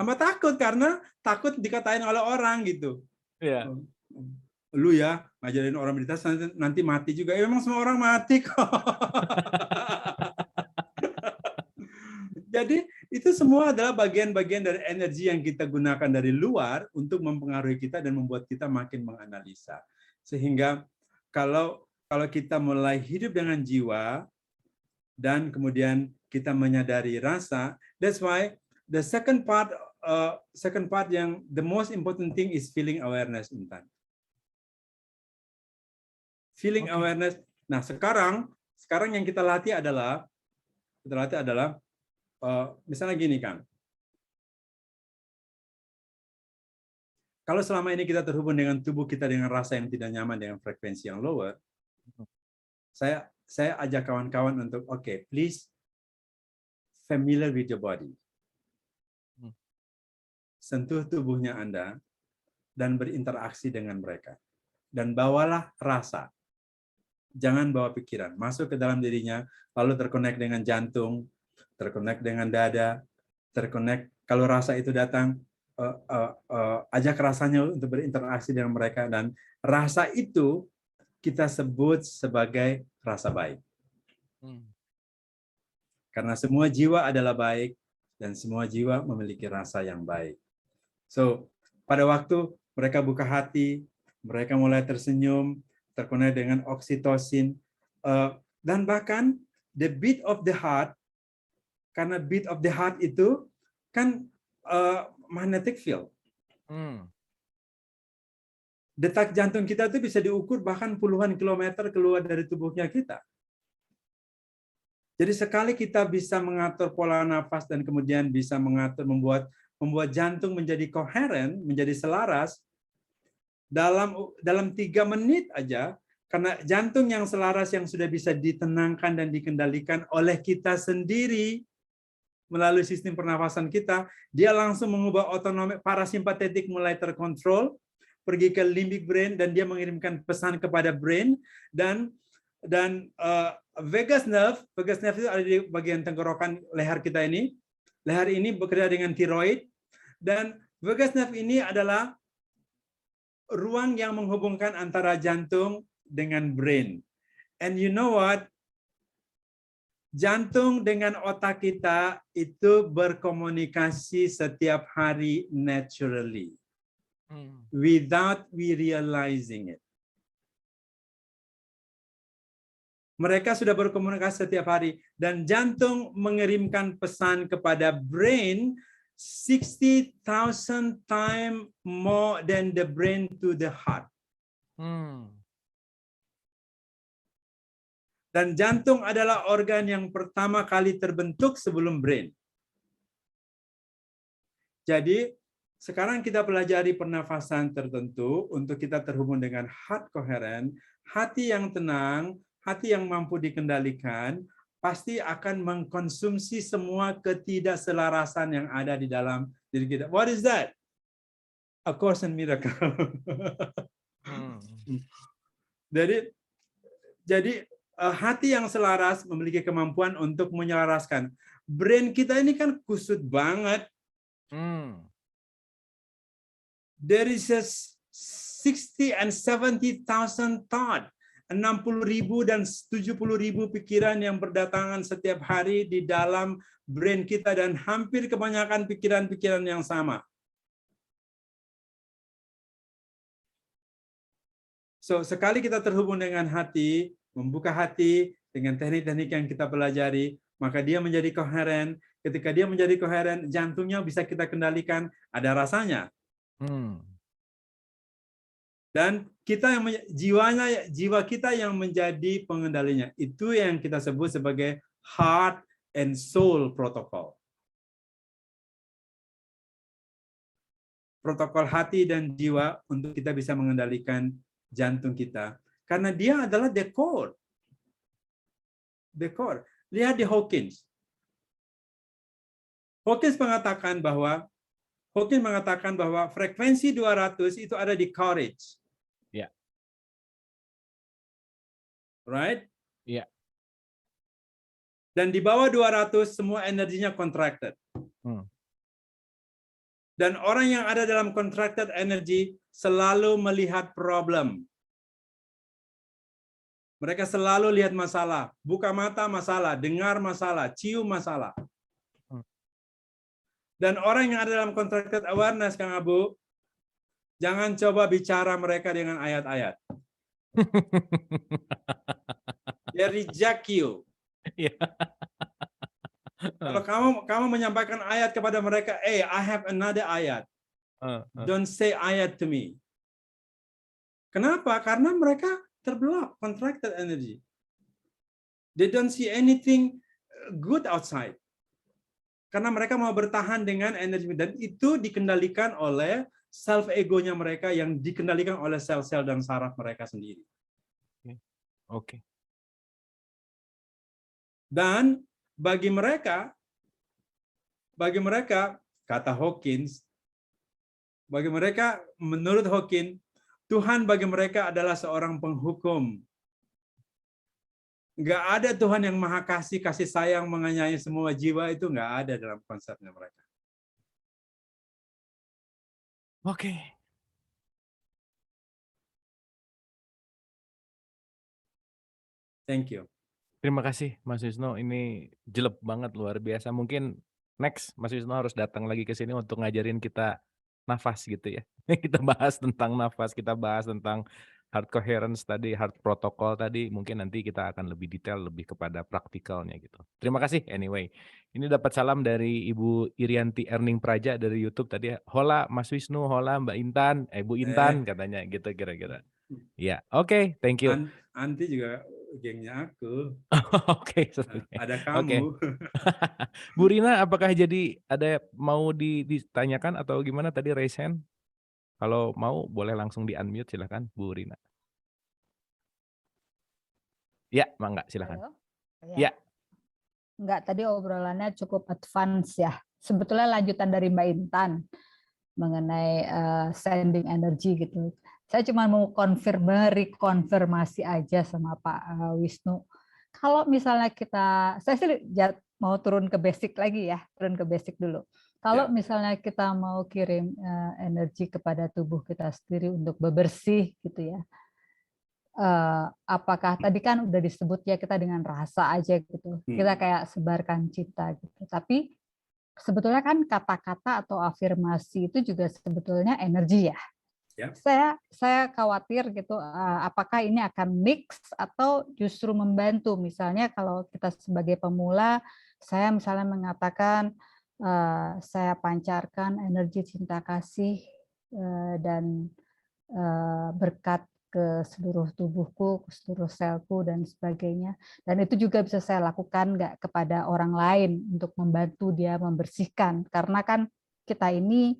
Sama takut karena takut dikatain oleh orang gitu. Yeah. Lu ya ngajarin orang meditasi nanti mati juga. Memang semua orang mati kok. Jadi itu semua adalah bagian-bagian dari energi yang kita gunakan dari luar untuk mempengaruhi kita dan membuat kita makin menganalisa. Sehingga kalau kita mulai hidup dengan jiwa dan kemudian kita menyadari rasa, that's why the second part yang the most important thing is feeling awareness, Intan. Feeling awareness. Nah, sekarang yang kita latih adalah misalnya gini, Kang. Kalau selama ini kita terhubung dengan tubuh kita dengan rasa yang tidak nyaman dengan frekuensi yang lower, saya ajak kawan-kawan untuk please familiar with your body. Sentuh tubuhnya Anda dan berinteraksi dengan mereka. Dan bawalah rasa. Jangan bawa pikiran. Masuk ke dalam dirinya, lalu terkonek dengan jantung, terkonek dengan dada, terkonek. Kalau rasa itu datang, ajak rasanya untuk berinteraksi dengan mereka, dan rasa itu kita sebut sebagai rasa baik. Karena semua jiwa adalah baik dan semua jiwa memiliki rasa yang baik. So, pada waktu mereka buka hati, mereka mulai tersenyum, terkonek dengan oksitosin, dan bahkan the beat of the heart. Karena beat of the heart itu kan magnetic field. Detak jantung kita itu bisa diukur bahkan puluhan kilometer keluar dari tubuhnya kita. Jadi sekali kita bisa mengatur pola nafas dan kemudian bisa membuat jantung menjadi koheren, menjadi selaras, dalam 3 menit aja, karena jantung yang selaras yang sudah bisa ditenangkan dan dikendalikan oleh kita sendiri, melalui sistem pernafasan kita, dia langsung mengubah otonomi parasimpatetik mulai terkontrol, pergi ke limbic brain, dan dia mengirimkan pesan kepada brain, dan vagus nerve itu ada di bagian tenggorokan leher kita ini. Leher ini bekerja dengan tiroid, dan vagus nerve ini adalah ruang yang menghubungkan antara jantung dengan brain. And you know what? Jantung dengan otak kita itu berkomunikasi setiap hari naturally. without we realizing it. Mereka sudah berkomunikasi setiap hari dan jantung mengirimkan pesan kepada brain 60,000 times more than the brain to the heart. Dan jantung adalah organ yang pertama kali terbentuk sebelum brain. Jadi sekarang kita pelajari pernafasan tertentu untuk kita terhubung dengan heart coherent, hati yang tenang, hati yang mampu dikendalikan, pasti akan mengkonsumsi semua ketidakselarasan yang ada di dalam diri kita. What is that? A Course in Miracle. Jadi hati yang selaras memiliki kemampuan untuk menyelaraskan. Brain kita ini kan kusut banget. There is a 60 and 70,000 thought. 60.000 dan 70.000 pikiran yang berdatangan setiap hari di dalam brain kita dan hampir kebanyakan pikiran-pikiran yang sama. So, sekali kita terhubung dengan hati, membuka hati dengan teknik-teknik yang kita pelajari, maka dia menjadi koheren. Ketika dia menjadi koheren, jantungnya bisa kita kendalikan, ada rasanya. Dan kita yang jiwa kita yang menjadi pengendalinya. Itu yang kita sebut sebagai heart and soul protocol. Protokol hati dan jiwa untuk kita bisa mengendalikan jantung kita. Karena dia adalah the core. The core. Lihat di Hawkins. Hawkins mengatakan bahwa frekuensi 200 itu ada di courage. Ya. Yeah. Right? Iya. Yeah. Dan di bawah 200 semua energinya contracted. Dan orang yang ada dalam contracted energy selalu melihat problem. Mereka selalu lihat masalah, buka mata masalah, dengar masalah, cium masalah. Dan orang yang ada dalam contracted awareness, Kang Abu, jangan coba bicara mereka dengan ayat-ayat. They reject you. Kalau kamu menyampaikan ayat kepada mereka, I have another ayat. Don't say ayat to me. Kenapa? Karena mereka terblok, contracted energy. They don't see anything good outside. Karena mereka mau bertahan dengan energi, dan itu dikendalikan oleh self egonya mereka yang dikendalikan oleh sel-sel dan saraf mereka sendiri. Oke. Dan bagi mereka, kata Hawkins, bagi mereka, menurut Hawkins, Tuhan bagi mereka adalah seorang penghukum. Nggak ada Tuhan yang maha kasih sayang, menyayangi semua jiwa, itu nggak ada dalam konsepnya mereka. Oke. Thank you. Terima kasih Mas Wisnu, ini jelek banget, luar biasa. Mungkin next Mas Wisnu harus datang lagi ke sini untuk ngajarin kita nafas gitu ya. Kita bahas tentang nafas, kita bahas tentang heart coherence tadi, heart protocol tadi, mungkin nanti kita akan lebih detail, lebih kepada praktikalnya gitu. Terima kasih anyway. Ini dapat salam dari Ibu Irianti Erning Praja dari YouTube tadi. Hola Mas Wisnu, hola Mbak Intan, Bu Intan katanya gitu kira-kira. Ya, oke, thank you. Anti juga gengnya aku. Oke. Ada kamu. Bu Rina, apakah jadi ada mau ditanyakan atau gimana tadi raise hand? Kalau mau boleh langsung di-unmute, silakan Bu Rina. Ya, Mangga, silakan. Ya. Enggak, tadi obrolannya cukup advance ya. Sebetulnya lanjutan dari Mbak Intan mengenai sending energy gitu. Saya cuma mau rekonfirmasi aja sama Pak Wisnu. Kalau misalnya saya sih mau turun ke basic lagi ya, turun ke basic dulu. Kalau misalnya kita mau kirim energi kepada tubuh kita sendiri untuk bebersih gitu ya, apakah tadi kan udah disebut ya kita dengan rasa aja gitu, kita kayak sebarkan cita gitu. Tapi sebetulnya kan kata-kata atau afirmasi itu juga sebetulnya energi ya. Ya. Saya khawatir gitu, apakah ini akan mix atau justru membantu. Misalnya kalau kita sebagai pemula, saya misalnya mengatakan saya pancarkan energi cinta kasih dan berkat ke seluruh tubuhku, ke seluruh selku dan sebagainya. Dan itu juga bisa saya lakukan nggak kepada orang lain untuk membantu dia membersihkan. Karena kan kita ini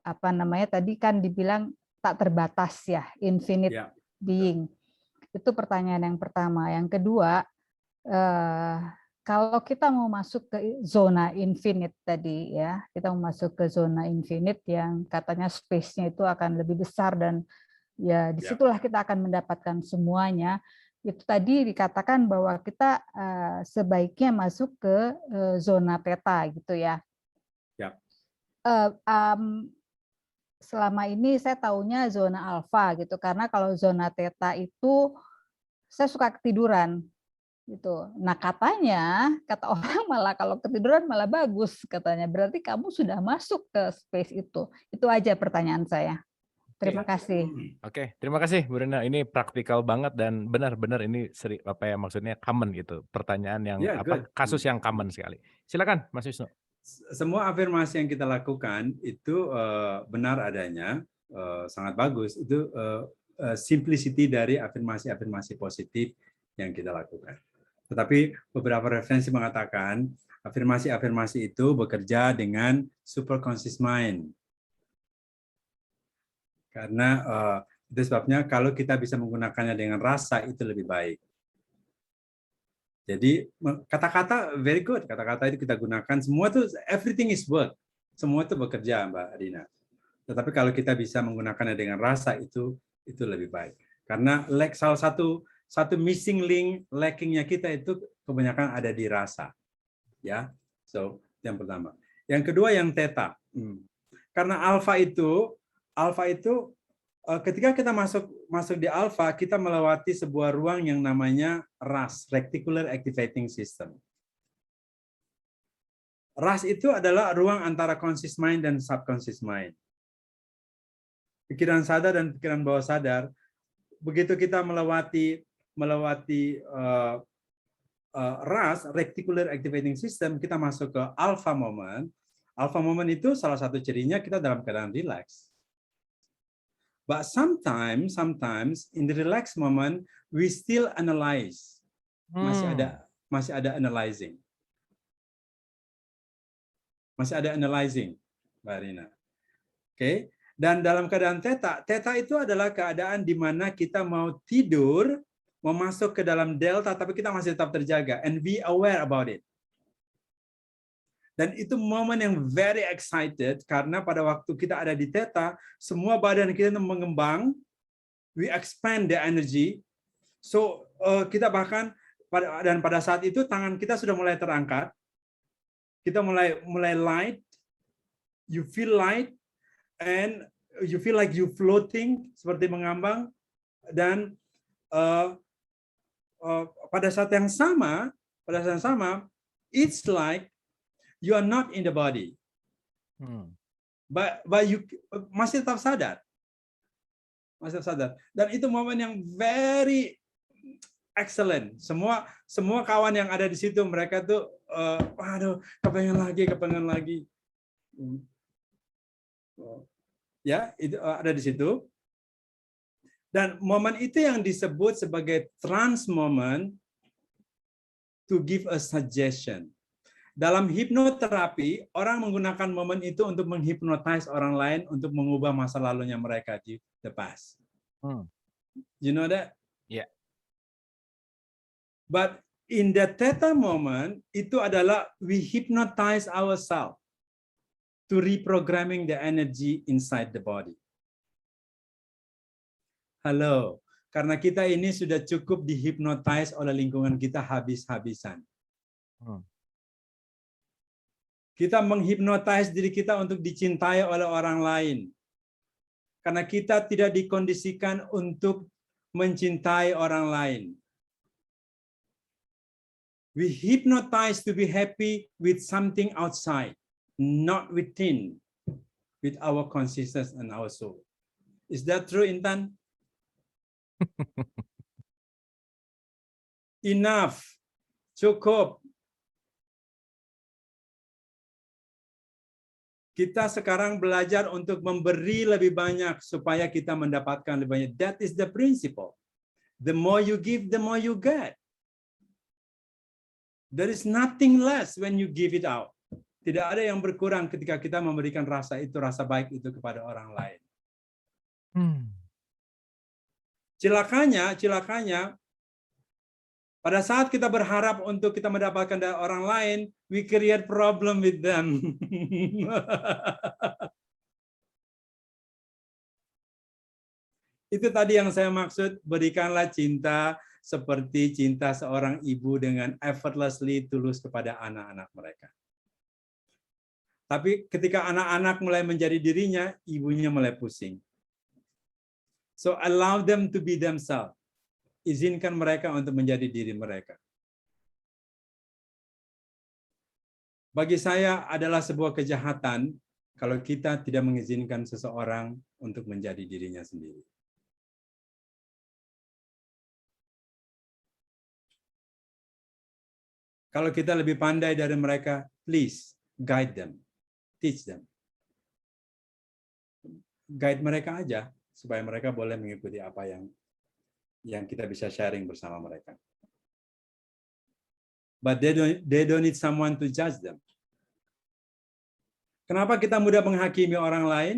apa namanya tadi kan dibilang tak terbatas ya, infinite Ya. being. Itu pertanyaan yang pertama. Yang kedua, kalau kita mau masuk ke zona infinite tadi ya, kita mau masuk ke zona infinite yang katanya space-nya itu akan lebih besar dan ya disitulah kita akan mendapatkan semuanya. Itu tadi dikatakan bahwa kita sebaiknya masuk ke zona theta gitu ya. Ya. Selama ini saya taunya zona alfa gitu, karena kalau zona theta itu saya suka ketiduran gitu. Nah kata orang malah kalau ketiduran malah bagus katanya. Berarti kamu sudah masuk ke space itu. Itu aja pertanyaan saya. Terima kasih. Oke, terima kasih Bu Rina. Ini praktikal banget dan benar-benar ini maksudnya common gitu. Pertanyaan yang Good. kasus yang common sekali. Silakan Mas Wisnu. Semua afirmasi yang kita lakukan itu benar adanya, sangat bagus. Itu simplicity dari afirmasi-afirmasi positif yang kita lakukan. Tetapi beberapa referensi mengatakan afirmasi-afirmasi itu bekerja dengan superconscious mind. Karena itu sebabnya kalau kita bisa menggunakannya dengan rasa itu lebih baik. Jadi kata-kata very good, kata-kata itu kita gunakan, semua tuh everything is word, semua itu bekerja Mbak Rina. Tetapi kalau kita bisa menggunakannya dengan rasa itu lebih baik. Karena salah satu missing link, lackingnya kita itu kebanyakan ada di rasa, ya. So yang pertama. Yang kedua yang theta. Karena alpha itu ketika kita masuk di alpha, kita melewati sebuah ruang yang namanya RAS, Reticular Activating System. RAS itu adalah ruang antara conscious mind dan subconscious mind. Pikiran sadar dan pikiran bawah sadar, begitu kita melewati RAS, Reticular Activating System, kita masuk ke alpha moment. Alpha moment itu salah satu cirinya kita dalam keadaan relax. But sometimes in the relaxed moment we still analyze. Masih ada analyzing. Masih ada analyzing, Mbak Rina. Oke. Dan dalam keadaan theta itu adalah keadaan di mana kita mau tidur, mau masuk ke dalam delta tapi kita masih tetap terjaga and be aware about it. Dan itu momen yang very excited karena pada waktu kita ada di theta, semua badan kita mengembang, we expand the energy. So kita bahkan pada saat itu tangan kita sudah mulai terangkat, kita mulai light, you feel light, and you feel like you floating seperti mengambang, dan pada saat yang sama, it's like you are not in the body, but you masih tetap sadar, dan itu momen yang very excellent. Semua kawan yang ada di situ mereka tuh, waduh, kepengen lagi, ya itu ada di situ. Dan momen itu yang disebut sebagai trance moment to give a suggestion. Dalam hipnoterapi, orang menggunakan momen itu untuk menghipnotize orang lain untuk mengubah masa lalunya mereka di the past. You know that? Yeah. But in the theta moment, itu adalah we hypnotize ourselves to reprogramming the energy inside the body. Halo, karena kita ini sudah cukup dihipnotize oleh lingkungan kita habis-habisan. Kita menghipnotize diri kita untuk dicintai oleh orang lain. Karena kita tidak dikondisikan untuk mencintai orang lain. We hypnotize to be happy with something outside, not within. with our consciousness and our soul. Is that true, Intan? Enough. Cukup. Kita sekarang belajar untuk memberi lebih banyak supaya kita mendapatkan lebih banyak. That is the principle. The more you give, the more you get. There is nothing less when you give it out. Tidak ada yang berkurang ketika kita memberikan rasa baik itu kepada orang lain. Cilakanya, pada saat kita berharap untuk kita mendapatkan dari orang lain, we create problem with them. Itu tadi yang saya maksud, berikanlah cinta seperti cinta seorang ibu dengan effortlessly tulus kepada anak-anak mereka. Tapi ketika anak-anak mulai menjadi dirinya, ibunya mulai pusing. So allow them to be themselves. Izinkan mereka untuk menjadi diri mereka. Bagi saya adalah sebuah kejahatan kalau kita tidak mengizinkan seseorang untuk menjadi dirinya sendiri. Kalau kita lebih pandai dari mereka, please guide them, teach them. Guide mereka aja supaya mereka boleh mengikuti apa yang kita bisa sharing bersama mereka. But they don't need someone to judge them. Kenapa kita mudah menghakimi orang lain?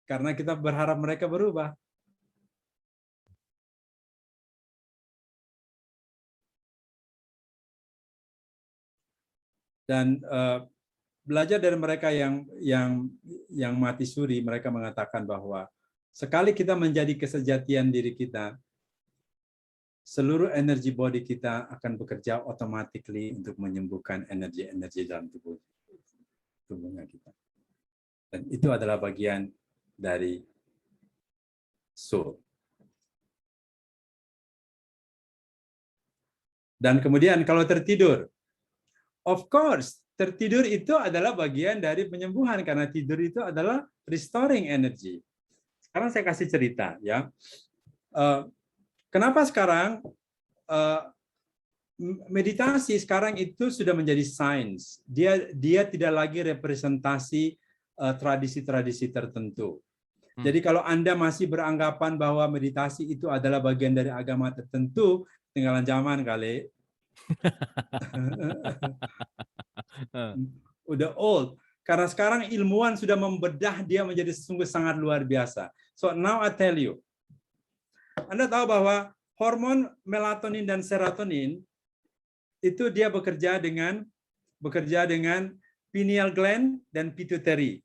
Karena kita berharap mereka berubah. Dan belajar dari mereka yang mati suri, mereka mengatakan bahwa sekali kita menjadi kesejatian diri kita, seluruh energi body kita akan bekerja automatically untuk menyembuhkan energi-energi dalam tubuhnya kita. Dan itu adalah bagian dari soul. Dan kemudian kalau tertidur, of course, tertidur itu adalah bagian dari penyembuhan karena tidur itu adalah restoring energy. Sekarang saya kasih cerita ya. Kenapa sekarang meditasi sekarang itu sudah menjadi sains. Dia tidak lagi representasi tradisi-tradisi tertentu. Jadi kalau Anda masih beranggapan bahwa meditasi itu adalah bagian dari agama tertentu, tinggalan zaman kali. Udah old. Karena sekarang ilmuwan sudah membedah dia menjadi sungguh sangat luar biasa. So now I tell you. Anda tahu bahwa hormon melatonin dan serotonin itu dia bekerja dengan pineal gland dan pituitary.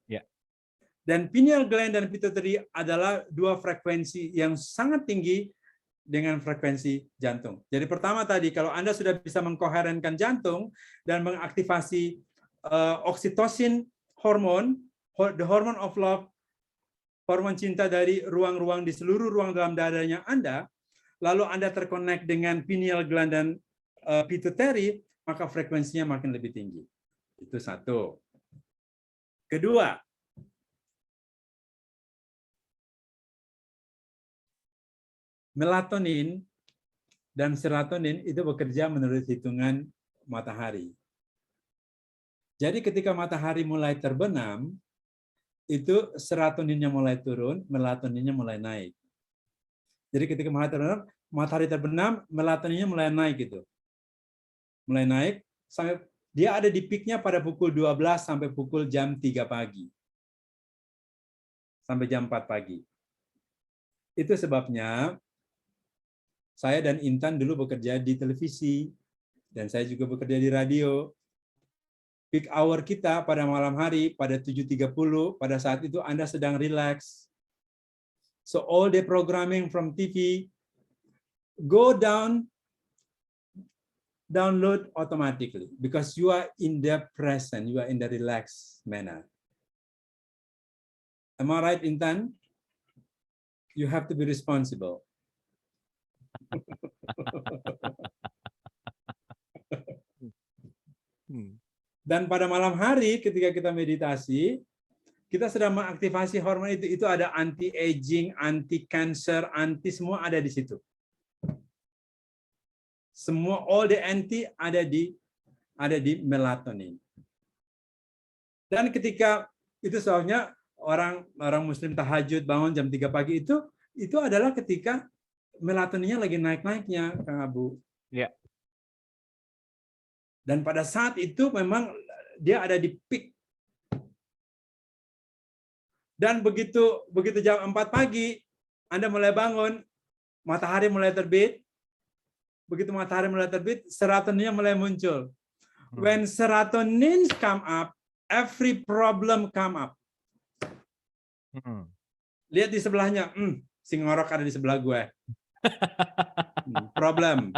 Ya. Dan pineal gland dan pituitary adalah dua frekuensi yang sangat tinggi dengan frekuensi jantung. Jadi pertama tadi, kalau Anda sudah bisa mengkoherenkan jantung dan mengaktifasi oksitosin hormon, the hormone of love, hormon cinta dari ruang-ruang di seluruh ruang dalam dadanya Anda, lalu Anda terkonek dengan pineal gland dan pituitary, maka frekuensinya makin lebih tinggi. Itu satu. Kedua, melatonin dan serotonin itu bekerja menurut hitungan matahari. Jadi ketika matahari mulai terbenam, itu serotoninnya mulai turun, melatoninnya mulai naik. Jadi ketika matahari terbenam, melatoninnya mulai naik gitu. Mulai naik sampai dia ada di peaknya pada pukul 12 sampai pukul jam 3 pagi. Sampai jam 4 pagi. Itu sebabnya saya dan Intan dulu bekerja di televisi, dan saya juga bekerja di radio. Peak hour kita pada malam hari, pada 7.30, pada saat itu Anda sedang relax. So all the programming from TV, go download automatically, because you are in the present, you are in the relaxed manner. Am I right, Intan? You have to be responsible. Dan pada malam hari ketika kita meditasi, kita sedang mengaktifasi hormon itu. Itu ada anti-aging, anti-cancer, anti semua ada di situ. Semua all the anti ada di melatonin. Dan ketika itu soalnya orang Muslim tahajud bangun jam 3 pagi itu adalah ketika melatoninnya lagi naik-naiknya, Kang Abu. Ya. Dan pada saat itu memang dia ada di peak. Dan begitu jam 4 pagi, Anda mulai bangun, matahari mulai terbit. Begitu matahari mulai terbit, serotoninnya mulai muncul. When serotonin come up, every problem come up. Lihat di sebelahnya, si ngorok ada di sebelah gue. Problem.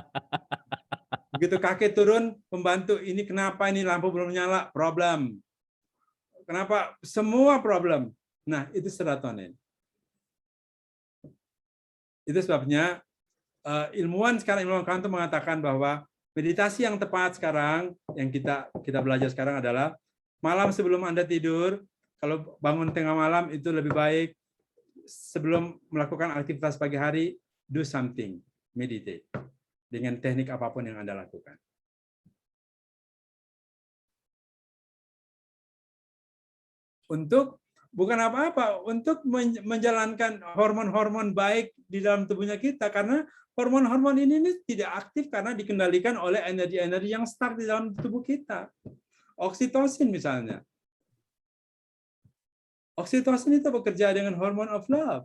Begitu kakek turun, pembantu, ini kenapa ini lampu belum nyala? Problem. Kenapa? Semua problem. Nah, itu serotonin. Itu sebabnya ilmuwan kantor mengatakan bahwa meditasi yang tepat sekarang, yang kita belajar sekarang adalah malam sebelum Anda tidur, kalau bangun tengah malam itu lebih baik sebelum melakukan aktivitas pagi hari, do something, meditate. Dengan teknik apapun yang Anda lakukan. Untuk bukan apa-apa, untuk menjalankan hormon-hormon baik di dalam tubuhnya kita, karena hormon-hormon ini tidak aktif karena dikendalikan oleh energi-energi yang stuck di dalam tubuh kita. Oksitosin misalnya. Oksitosin itu bekerja dengan hormon of love.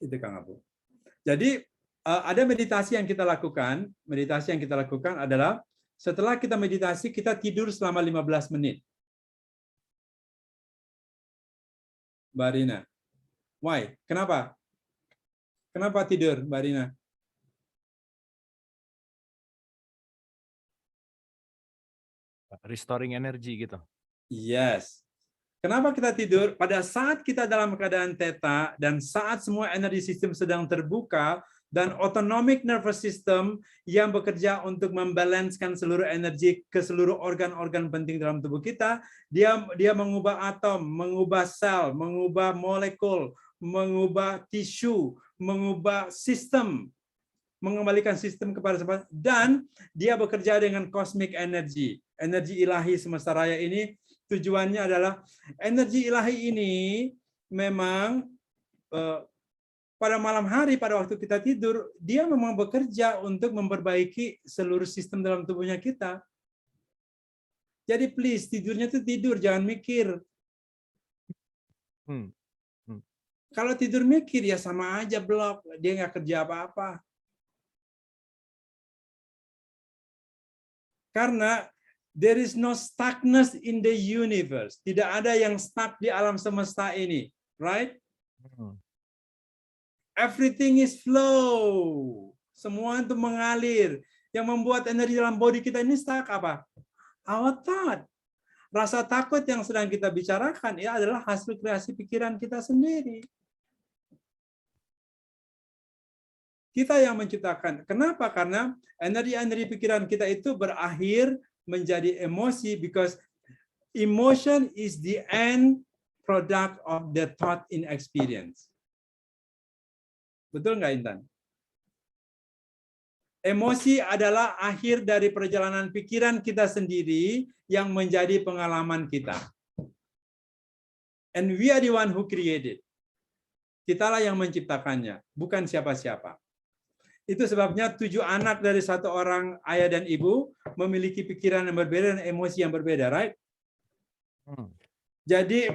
Itu Kang Abu. Jadi ada meditasi yang kita lakukan. Meditasi yang kita lakukan adalah setelah kita meditasi, kita tidur selama 15 menit. Mbak Rina. Why? Kenapa? Kenapa tidur, Mbak Rina? Restoring energy gitu. Yes. Kenapa kita tidur? Pada saat kita dalam keadaan theta dan saat semua energi sistem sedang terbuka dan autonomic nervous system yang bekerja untuk membalanskan seluruh energi ke seluruh organ-organ penting dalam tubuh kita, dia mengubah atom, mengubah sel, mengubah molekul, mengubah tisu, mengubah sistem, mengembalikan sistem kepada semesta, dan dia bekerja dengan cosmic energy, energi ilahi semesta raya ini. Tujuannya adalah energi ilahi ini memang pada malam hari, pada waktu kita tidur, dia memang bekerja untuk memperbaiki seluruh sistem dalam tubuhnya kita. Jadi please, tidurnya itu tidur, jangan mikir. Kalau tidur mikir, ya sama aja blok, dia nggak kerja apa-apa. Karena there is no stuckness in the universe. Tidak ada yang stuck di alam semesta ini, right? Everything is flow. Semua itu mengalir. Yang membuat energi dalam body kita ini stuck apa? Our thought. Rasa takut yang sedang kita bicarakan ya adalah hasil kreasi pikiran kita sendiri. Kita yang menciptakan. Kenapa? Karena energi-energi pikiran kita itu berakhir menjadi emosi, because emotion is the end product of the thought in experience. Betul nggak, Intan? Emosi adalah akhir dari perjalanan pikiran kita sendiri yang menjadi pengalaman kita. And we are the one who created. Kitalah yang menciptakannya, bukan siapa-siapa. Itu sebabnya 7 anak dari satu orang ayah dan ibu memiliki pikiran yang berbeda dan emosi yang berbeda, right? Jadi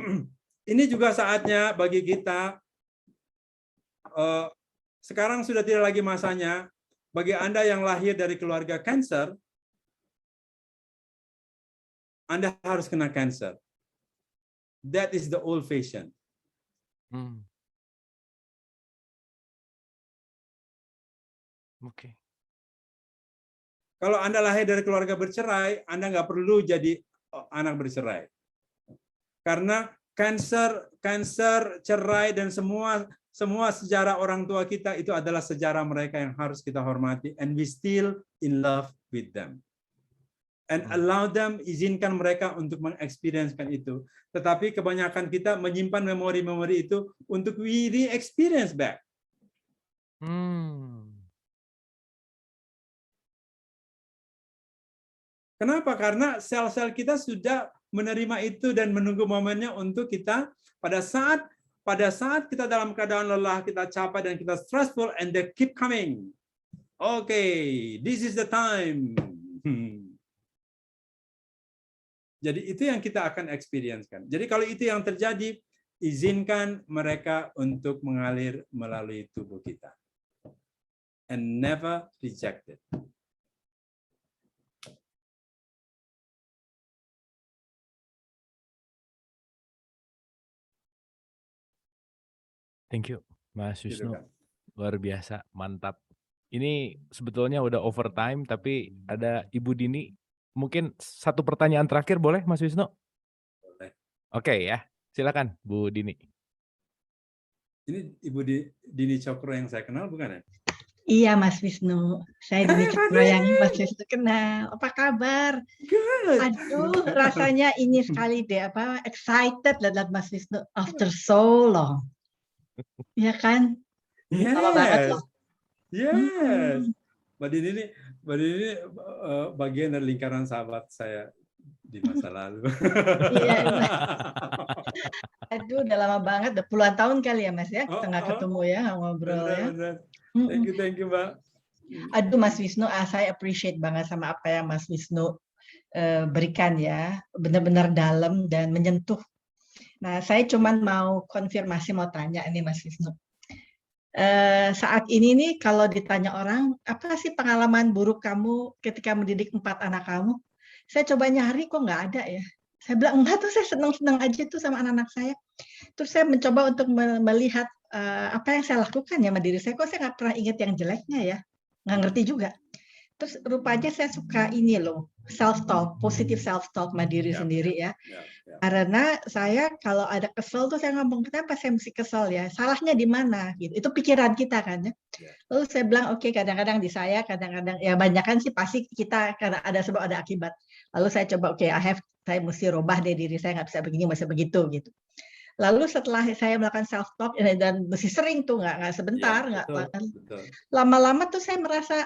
ini juga saatnya bagi kita, sekarang sudah tidak lagi masanya, bagi Anda yang lahir dari keluarga Cancer, Anda harus kena Cancer. That is the old fashion. Oke. Kalau Anda lahir dari keluarga bercerai, Anda nggak perlu jadi anak bercerai. Karena Cancer, cerai, dan semua semua sejarah orang tua kita itu adalah sejarah mereka yang harus kita hormati, and we still in love with them. And allow them, izinkan mereka untuk mengexperiencekan itu. Tetapi kebanyakan kita menyimpan memori-memori itu untuk we re-experience back. Kenapa? Karena sel-sel kita sudah menerima itu dan menunggu momennya untuk kita pada saat kita dalam keadaan lelah, kita capek dan kita stressful, and they keep coming. Okay, this is the time. Jadi itu yang kita akan experience-kan. Jadi kalau itu yang terjadi, izinkan mereka untuk mengalir melalui tubuh kita. And never reject it. Thank you, Mas Gitu Wisnu. kan. Luar biasa, mantap. Ini sebetulnya udah overtime, tapi ada Ibu Dini. Mungkin satu pertanyaan terakhir boleh, Mas Wisnu? Boleh. Oke ya, silakan Bu Dini. Ini Ibu Dini Cokro yang saya kenal bukan ya? Iya Mas Wisnu, saya Dini Cokro yang Mas Wisnu kenal. Apa kabar? Good. Aduh, rasanya ini sekali deh, excited lihat Mas Wisnu after so long. Ya kan? Lama banget loh. Yes. Mbak Dini ini bagian dari lingkaran sahabat saya di masa lalu. Iya. Aduh, udah lama banget, udah puluhan tahun kali ya Mas ya, kita nggak ketemu ya, ngobrol ya. Benar. Thank you Mbak. Aduh Mas Wisnu, saya appreciate banget sama apa yang Mas Wisnu berikan ya, benar-benar dalam dan menyentuh. Nah, saya cuman mau konfirmasi, mau tanya nih Mas Wisnu. Saat ini nih kalau ditanya orang, apa sih pengalaman buruk kamu ketika mendidik 4 anak kamu? Saya coba nyari kok nggak ada ya. Saya bilang enggak tuh, saya senang-senang aja tuh sama anak-anak saya. Terus saya mencoba untuk melihat apa yang saya lakukan ya sama diri saya, kok saya nggak pernah ingat yang jeleknya ya, nggak ngerti juga. Terus rupanya saya suka ini loh, self-talk, positive self-talk sama diri sendiri ya. Karena saya kalau ada kesel tuh saya ngomong, kenapa saya mesti kesel ya, salahnya di mana gitu. Itu pikiran kita kan ya. Lalu saya bilang oke, kadang-kadang di saya, kadang-kadang ya banyak kan sih pasti kita karena ada sebab ada akibat. Lalu saya coba saya mesti rubah deh diri saya, nggak bisa begini, mesti begitu gitu. Lalu setelah saya melakukan self talk dan mesti sering tuh, nggak sebentar, nggak lama-lama tuh saya merasa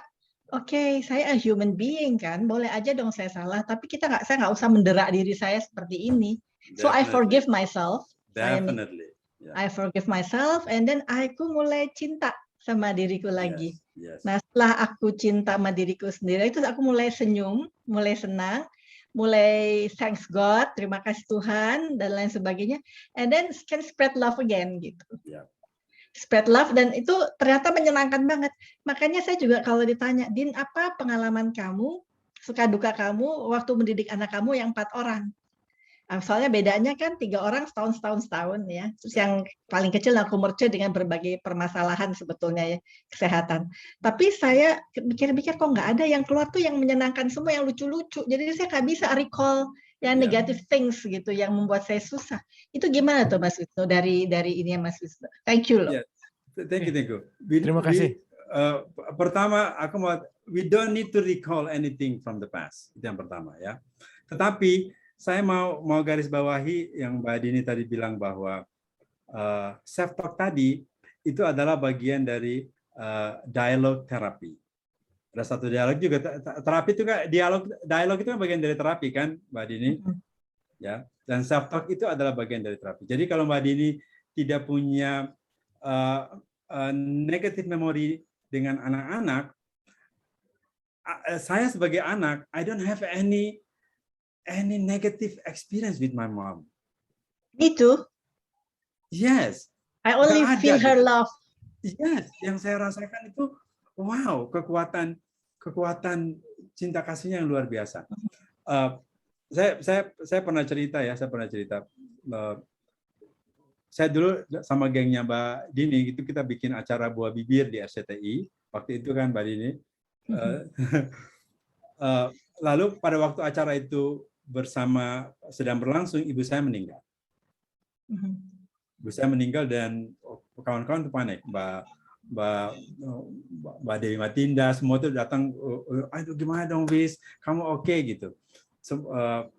oke, saya a human being kan, boleh aja dong saya salah, tapi saya nggak usah menderak diri saya seperti ini. So I forgive myself. Definitely. I forgive myself, and then aku mulai cinta sama diriku lagi. Yes. Nah, setelah aku cinta sama diriku sendiri, itu aku mulai senyum, mulai senang, mulai thanks God, terima kasih Tuhan, dan lain sebagainya. And then can spread love again gitu. Spread love, dan itu ternyata menyenangkan banget. Makanya saya juga kalau ditanya, Din, apa pengalaman kamu, suka duka kamu waktu mendidik anak kamu yang 4 orang? Soalnya bedanya kan 3 orang setahun ya. Terus yang paling kecil aku merce dengan berbagai permasalahan sebetulnya ya, kesehatan. Tapi saya pikir-pikir kok nggak ada yang keluar tuh yang menyenangkan semua, yang lucu-lucu. Jadi saya nggak bisa recall yang negative things gitu, yang membuat saya susah. Itu gimana tuh Mas Wisnu dari ini ya Mas Wisnu? Thank you loh. Thank you. Terima kasih. Pertama, we don't need to recall anything from the past. Itu yang pertama ya. Tetapi saya mau garis bawahi yang Mbak Dini tadi bilang bahwa self talk tadi itu adalah bagian dari dialog terapi. Ada satu dialog juga, terapi itu kan dialog itu kan bagian dari terapi kan Mbak Dini, ya. Dan self talk itu adalah bagian dari terapi. Jadi kalau Mbak Dini tidak punya negative memory dengan anak-anak, saya sebagai anak, I don't have any negative experience with my mom. Me too. Yes. I only feel her love. Yes, yang saya rasakan itu wow, kekuatan cinta kasihnya yang luar biasa. Saya pernah cerita ya, saya dulu sama gengnya Mbak Dini itu kita bikin acara buah bibir di RCTI waktu itu kan Mbak Dini. Lalu pada waktu acara itu sedang berlangsung, ibu saya meninggal. ibu saya meninggal dan kawan-kawan tuh panik. Mbak Dewi Matinda semua tuh datang, aduh gimana dong Wis, kamu oke gitu.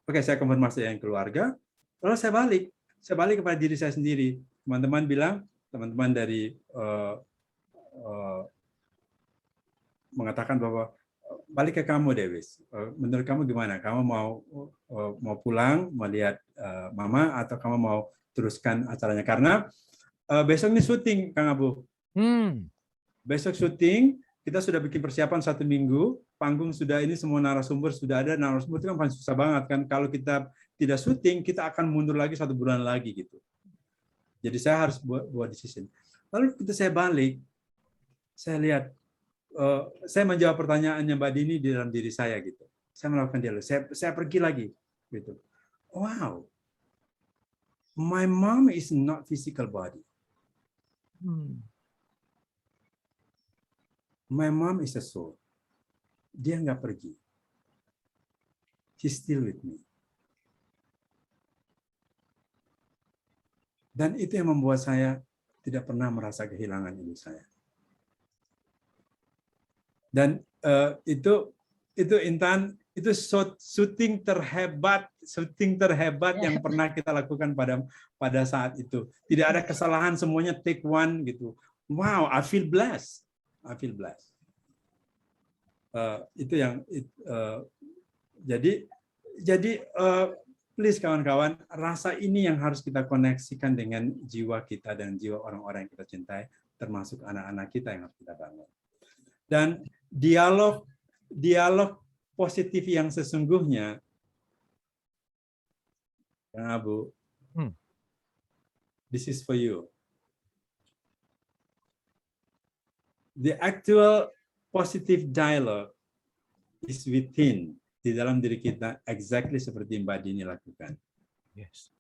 Oke, saya konfirmasi dengan keluarga, lalu saya balik kepada diri saya sendiri. Teman-teman bilang, teman-teman dari mengatakan bahwa balik ke kamu Dewis, menurut kamu gimana? Kamu mau pulang melihat mama atau kamu mau teruskan acaranya? Karena besok ini syuting, Kang Abu. Besok syuting, kita sudah bikin persiapan 1 minggu, panggung sudah ini, semua narasumber sudah ada. Narasumber itu kan paling susah banget kan. Kalau kita tidak syuting, kita akan mundur lagi 1 bulan lagi gitu. Jadi saya harus buat decision. Lalu ketika saya balik, saya lihat, saya menjawab pertanyaannya Mbak Dini di dalam diri saya gitu. Saya melakukan dialog. Saya pergi lagi gitu. Wow, my mom is not physical body. My mom is a soul. Dia nggak pergi. She's still with me. Dan itu yang membuat saya tidak pernah merasa kehilangan ibu saya. Dan itu Intan, itu syuting terhebat yang pernah kita lakukan pada saat itu. Tidak ada kesalahan, semuanya take one gitu. Wow, I feel blessed. Itu yang jadi please kawan-kawan, rasa ini yang harus kita koneksikan dengan jiwa kita dan jiwa orang-orang yang kita cintai, termasuk anak-anak kita yang harus kita bangun. Dan dialog positif yang sesungguhnya, Kang Abu, this is for you. The actual positive dialogue is within, di dalam diri kita, exactly seperti Mbak Dini lakukan. Yes.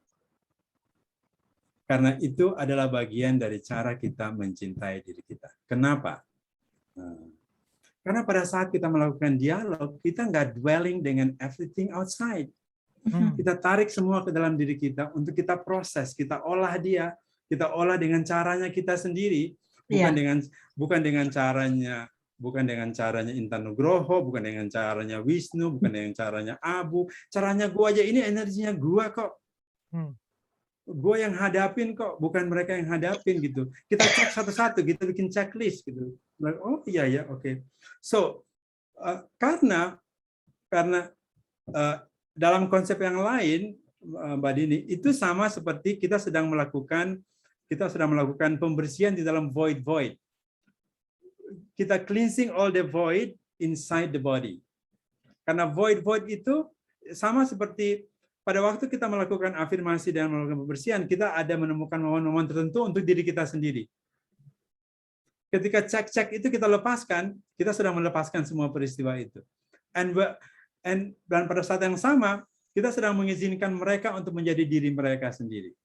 Karena itu adalah bagian dari cara kita mencintai diri kita. Kenapa? Karena pada saat kita melakukan dialog, kita nggak dwelling dengan everything outside. Kita tarik semua ke dalam diri kita untuk kita proses, kita olah dia, kita olah dengan caranya kita sendiri, bukan dengan caranya Intan Nugroho, bukan dengan caranya Wisnu, bukan dengan caranya Abu. Caranya gua aja, ini energinya gua kok. Gua yang hadapin kok, bukan mereka yang hadapin gitu. Kita cek satu-satu, kita bikin checklist gitu. Oh iya ya, oke. So karena dalam konsep yang lain, Mbak Dini, itu sama seperti kita sedang melakukan pembersihan di dalam void. Kita cleansing all the void inside the body. Karena void itu sama seperti pada waktu kita melakukan afirmasi dan melakukan pembersihan, kita ada menemukan momen-momen tertentu untuk diri kita sendiri. Ketika cek-cek itu kita lepaskan, kita sudah melepaskan semua peristiwa itu. Dan pada saat yang sama, kita sedang mengizinkan mereka untuk menjadi diri mereka sendiri.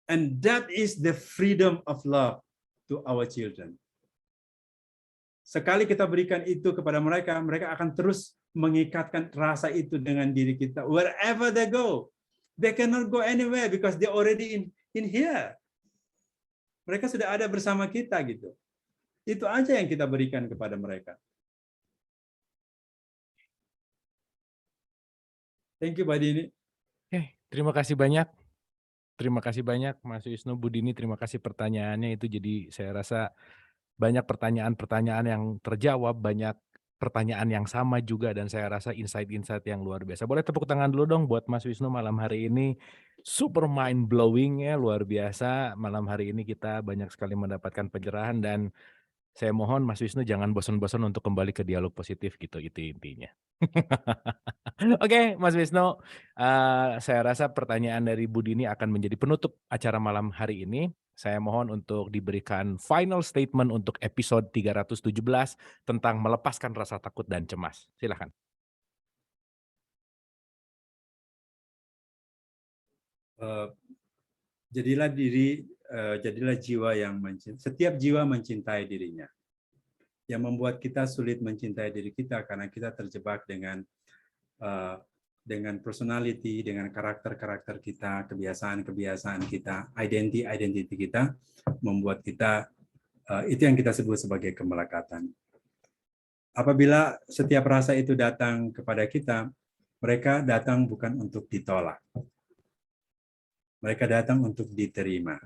And that is the freedom of love to our children. Sekali kita berikan itu kepada mereka, mereka akan terus mengikatkan rasa itu dengan diri kita. Wherever they go, they cannot go anywhere because they already in here. Mereka sudah ada bersama kita gitu. Itu aja yang kita berikan kepada mereka. Thank you, Mbak Dini. Terima kasih banyak. Terima kasih banyak Mas Wisnu, Bu Dini, terima kasih pertanyaannya, itu jadi saya rasa banyak pertanyaan-pertanyaan yang terjawab, banyak pertanyaan yang sama juga, dan saya rasa insight-insight yang luar biasa. Boleh tepuk tangan dulu dong buat Mas Wisnu malam hari ini, super mind blowing ya, luar biasa. Malam hari ini kita banyak sekali mendapatkan pencerahan, dan saya mohon Mas Wisnu jangan bosan-bosan untuk kembali ke dialog positif gitu, itu intinya. Oke, Mas Wisnu, saya rasa pertanyaan dari Bu Dini akan menjadi penutup acara malam hari ini. Saya mohon untuk diberikan final statement untuk episode 317 tentang melepaskan rasa takut dan cemas. Silakan. Jadilah jiwa yang mencintai. Setiap jiwa mencintai dirinya. Yang membuat kita sulit mencintai diri kita karena kita terjebak dengan dengan personality, dengan karakter-karakter kita, kebiasaan-kebiasaan kita, identity kita, membuat kita, itu yang kita sebut sebagai kemelekatan. Apabila setiap rasa itu datang kepada kita, mereka datang bukan untuk ditolak. Mereka datang untuk diterima.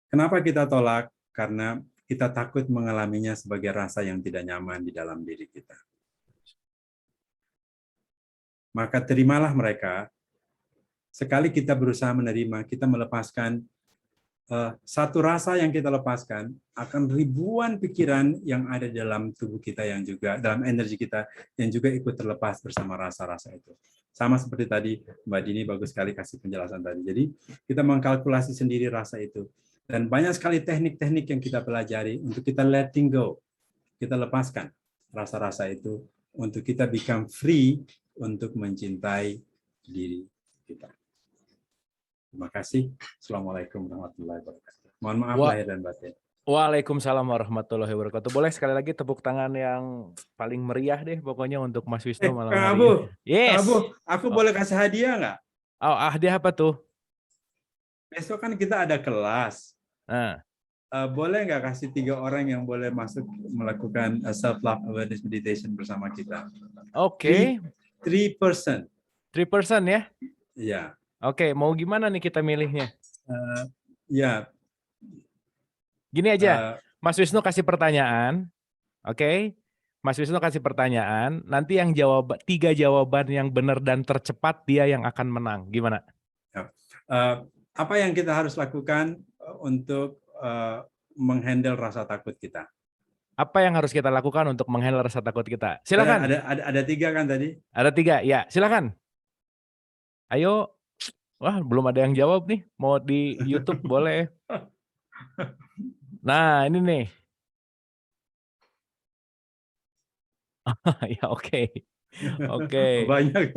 Kenapa kita tolak? Karena kita takut mengalaminya sebagai rasa yang tidak nyaman di dalam diri kita. Maka terimalah mereka. Sekali kita berusaha menerima, kita melepaskan satu rasa yang kita lepaskan, akan ribuan pikiran yang ada dalam tubuh kita yang juga, dalam energi kita, yang juga ikut terlepas bersama rasa-rasa itu. Sama seperti tadi, Mbak Dini bagus sekali kasih penjelasan tadi. Jadi, kita mengkalkulasi sendiri rasa itu. Dan banyak sekali teknik-teknik yang kita pelajari untuk kita letting go. Kita lepaskan rasa-rasa itu untuk kita become free untuk mencintai diri kita. Terima kasih. Assalamualaikum warahmatullahi wabarakatuh. Mohon maaf lahir dan batin. Waalaikumsalam warahmatullahi wabarakatuh. Boleh sekali lagi tepuk tangan yang paling meriah deh pokoknya untuk Mas Wisnu malam Kang hari Abu, ini. Yes. Kang Abu, aku boleh kasih hadiah nggak? Oh, hadiah apa tuh? Besok kan kita ada kelas. Nah. Boleh nggak kasih 3 orang yang boleh masuk melakukan self-love awareness meditation bersama kita? Oke. 3%. 3% ya? Iya. Oke, mau gimana nih kita milihnya? Ya. Gini aja, Mas Wisnu kasih pertanyaan, oke? Mas Wisnu kasih pertanyaan, nanti yang 3 jawaban yang benar dan tercepat dia yang akan menang. Gimana? Apa yang kita harus lakukan untuk menghandle rasa takut kita? Apa yang harus kita lakukan untuk menghandle rasa takut kita? Silakan. Ada 3 kan tadi? Ada 3, ya. Silakan. Ayo. Wah, belum ada yang jawab nih. Mau di YouTube boleh. Nah, ini nih. Ya, oke. Oke. Banyak.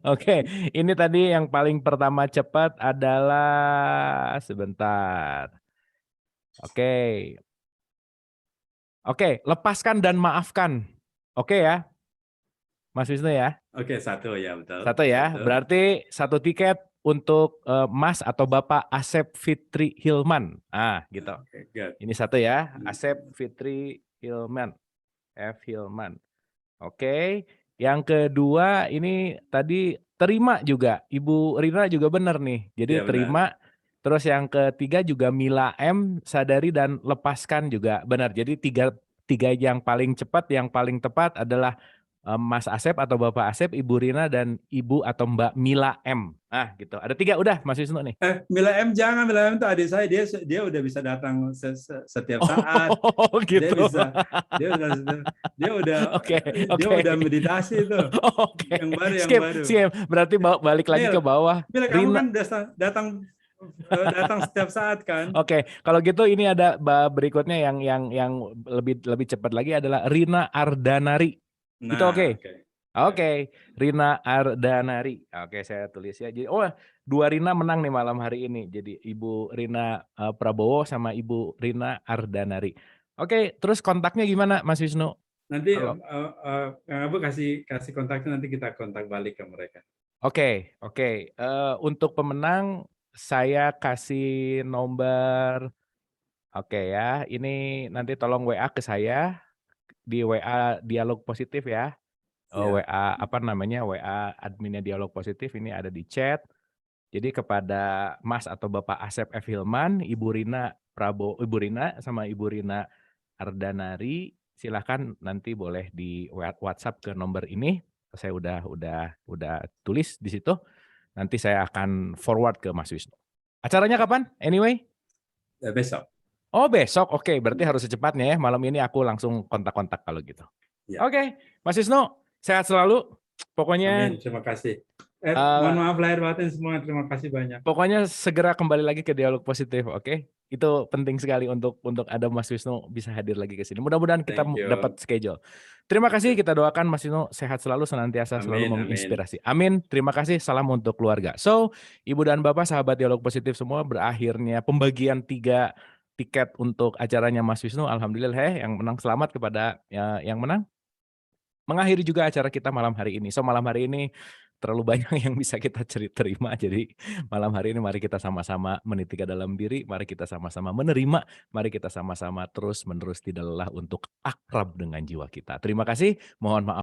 Oke, ini tadi yang paling pertama cepat adalah sebentar. Oke. Oke, lepaskan dan maafkan. Oke ya. Mas Wisnu ya. Oke, 1 ya, betul. 1 ya. Betul. Berarti 1 tiket untuk Mas atau Bapak Asep Fitri Hilman. Ah, gitu. Okay, good. Ini 1 ya, Asep Fitri Hilman. F Hilman. Oke. Yang kedua ini tadi terima juga. Ibu Rina juga benar nih. Jadi Ya, terima. Terus yang ketiga juga Mila M, sadari dan lepaskan juga benar. Jadi tiga yang paling cepat, yang paling tepat adalah Mas Asep atau Bapak Asep, Ibu Rina, dan Ibu atau Mbak Mila M. Ah, gitu. Ada 3 udah, Mas Wisnu nih. Mila M jangan, Mila M itu adik saya, dia udah bisa datang setiap saat. Oh, gitu. Dia udah meditasi itu. Oke. Yang baru. Skip. Berarti balik lagi ke bawah. Mila, kamu kan datang setiap saat kan? Oke, kalau gitu ini ada berikutnya yang lebih cepat lagi adalah Rina Ardanari. Nah, itu oke. Oke, Rina Ardanari. Oke, saya tulis ya. Jadi 2 Rina menang nih malam hari ini. Jadi Ibu Rina Prabowo sama Ibu Rina Ardanari. Oke, terus kontaknya gimana Mas Wisnu? Nanti Kang Abu kasih kontaknya, nanti kita kontak balik ke mereka. Oke. Untuk pemenang saya kasih nomor. Oke ya, ini nanti tolong WA ke saya. Di WA Dialog Positif ya. WA WA adminnya Dialog Positif ini ada di chat. Jadi kepada Mas atau Bapak Asep F Hilman, Ibu Rina sama Ibu Rina Ardanari, silakan nanti boleh di WhatsApp ke nomor ini. Saya udah tulis di situ. Nanti saya akan forward ke Mas Wisnu. Acaranya kapan? Anyway? Besok. Oh, besok. Oke, berarti harus secepatnya ya. Malam ini aku langsung kontak-kontak kalau gitu. Ya. Oke, Mas Wisnu, sehat selalu. Pokoknya. Amin, terima kasih. Mohon maaf lahir batin semua. Terima kasih banyak. Pokoknya segera kembali lagi ke Dialog Positif, oke? Itu penting sekali untuk ada Mas Wisnu bisa hadir lagi ke sini. Mudah-mudahan kita dapat schedule. Terima kasih, kita doakan Mas Wisnu sehat selalu, senantiasa selalu menginspirasi. Amin. Terima kasih, salam untuk keluarga. So, Ibu dan Bapak, sahabat Dialog Positif semua, berakhirnya pembagian 3 tiket untuk acaranya Mas Wisnu. Alhamdulillah yang menang, selamat kepada yang menang. Mengakhiri juga acara kita malam hari ini. So malam hari ini terlalu banyak yang bisa kita terima. Jadi malam hari ini mari kita sama-sama meniti ke dalam diri, mari kita sama-sama menerima, mari kita sama-sama terus-menerus tidak lelah untuk akrab dengan jiwa kita. Terima kasih, mohon maaf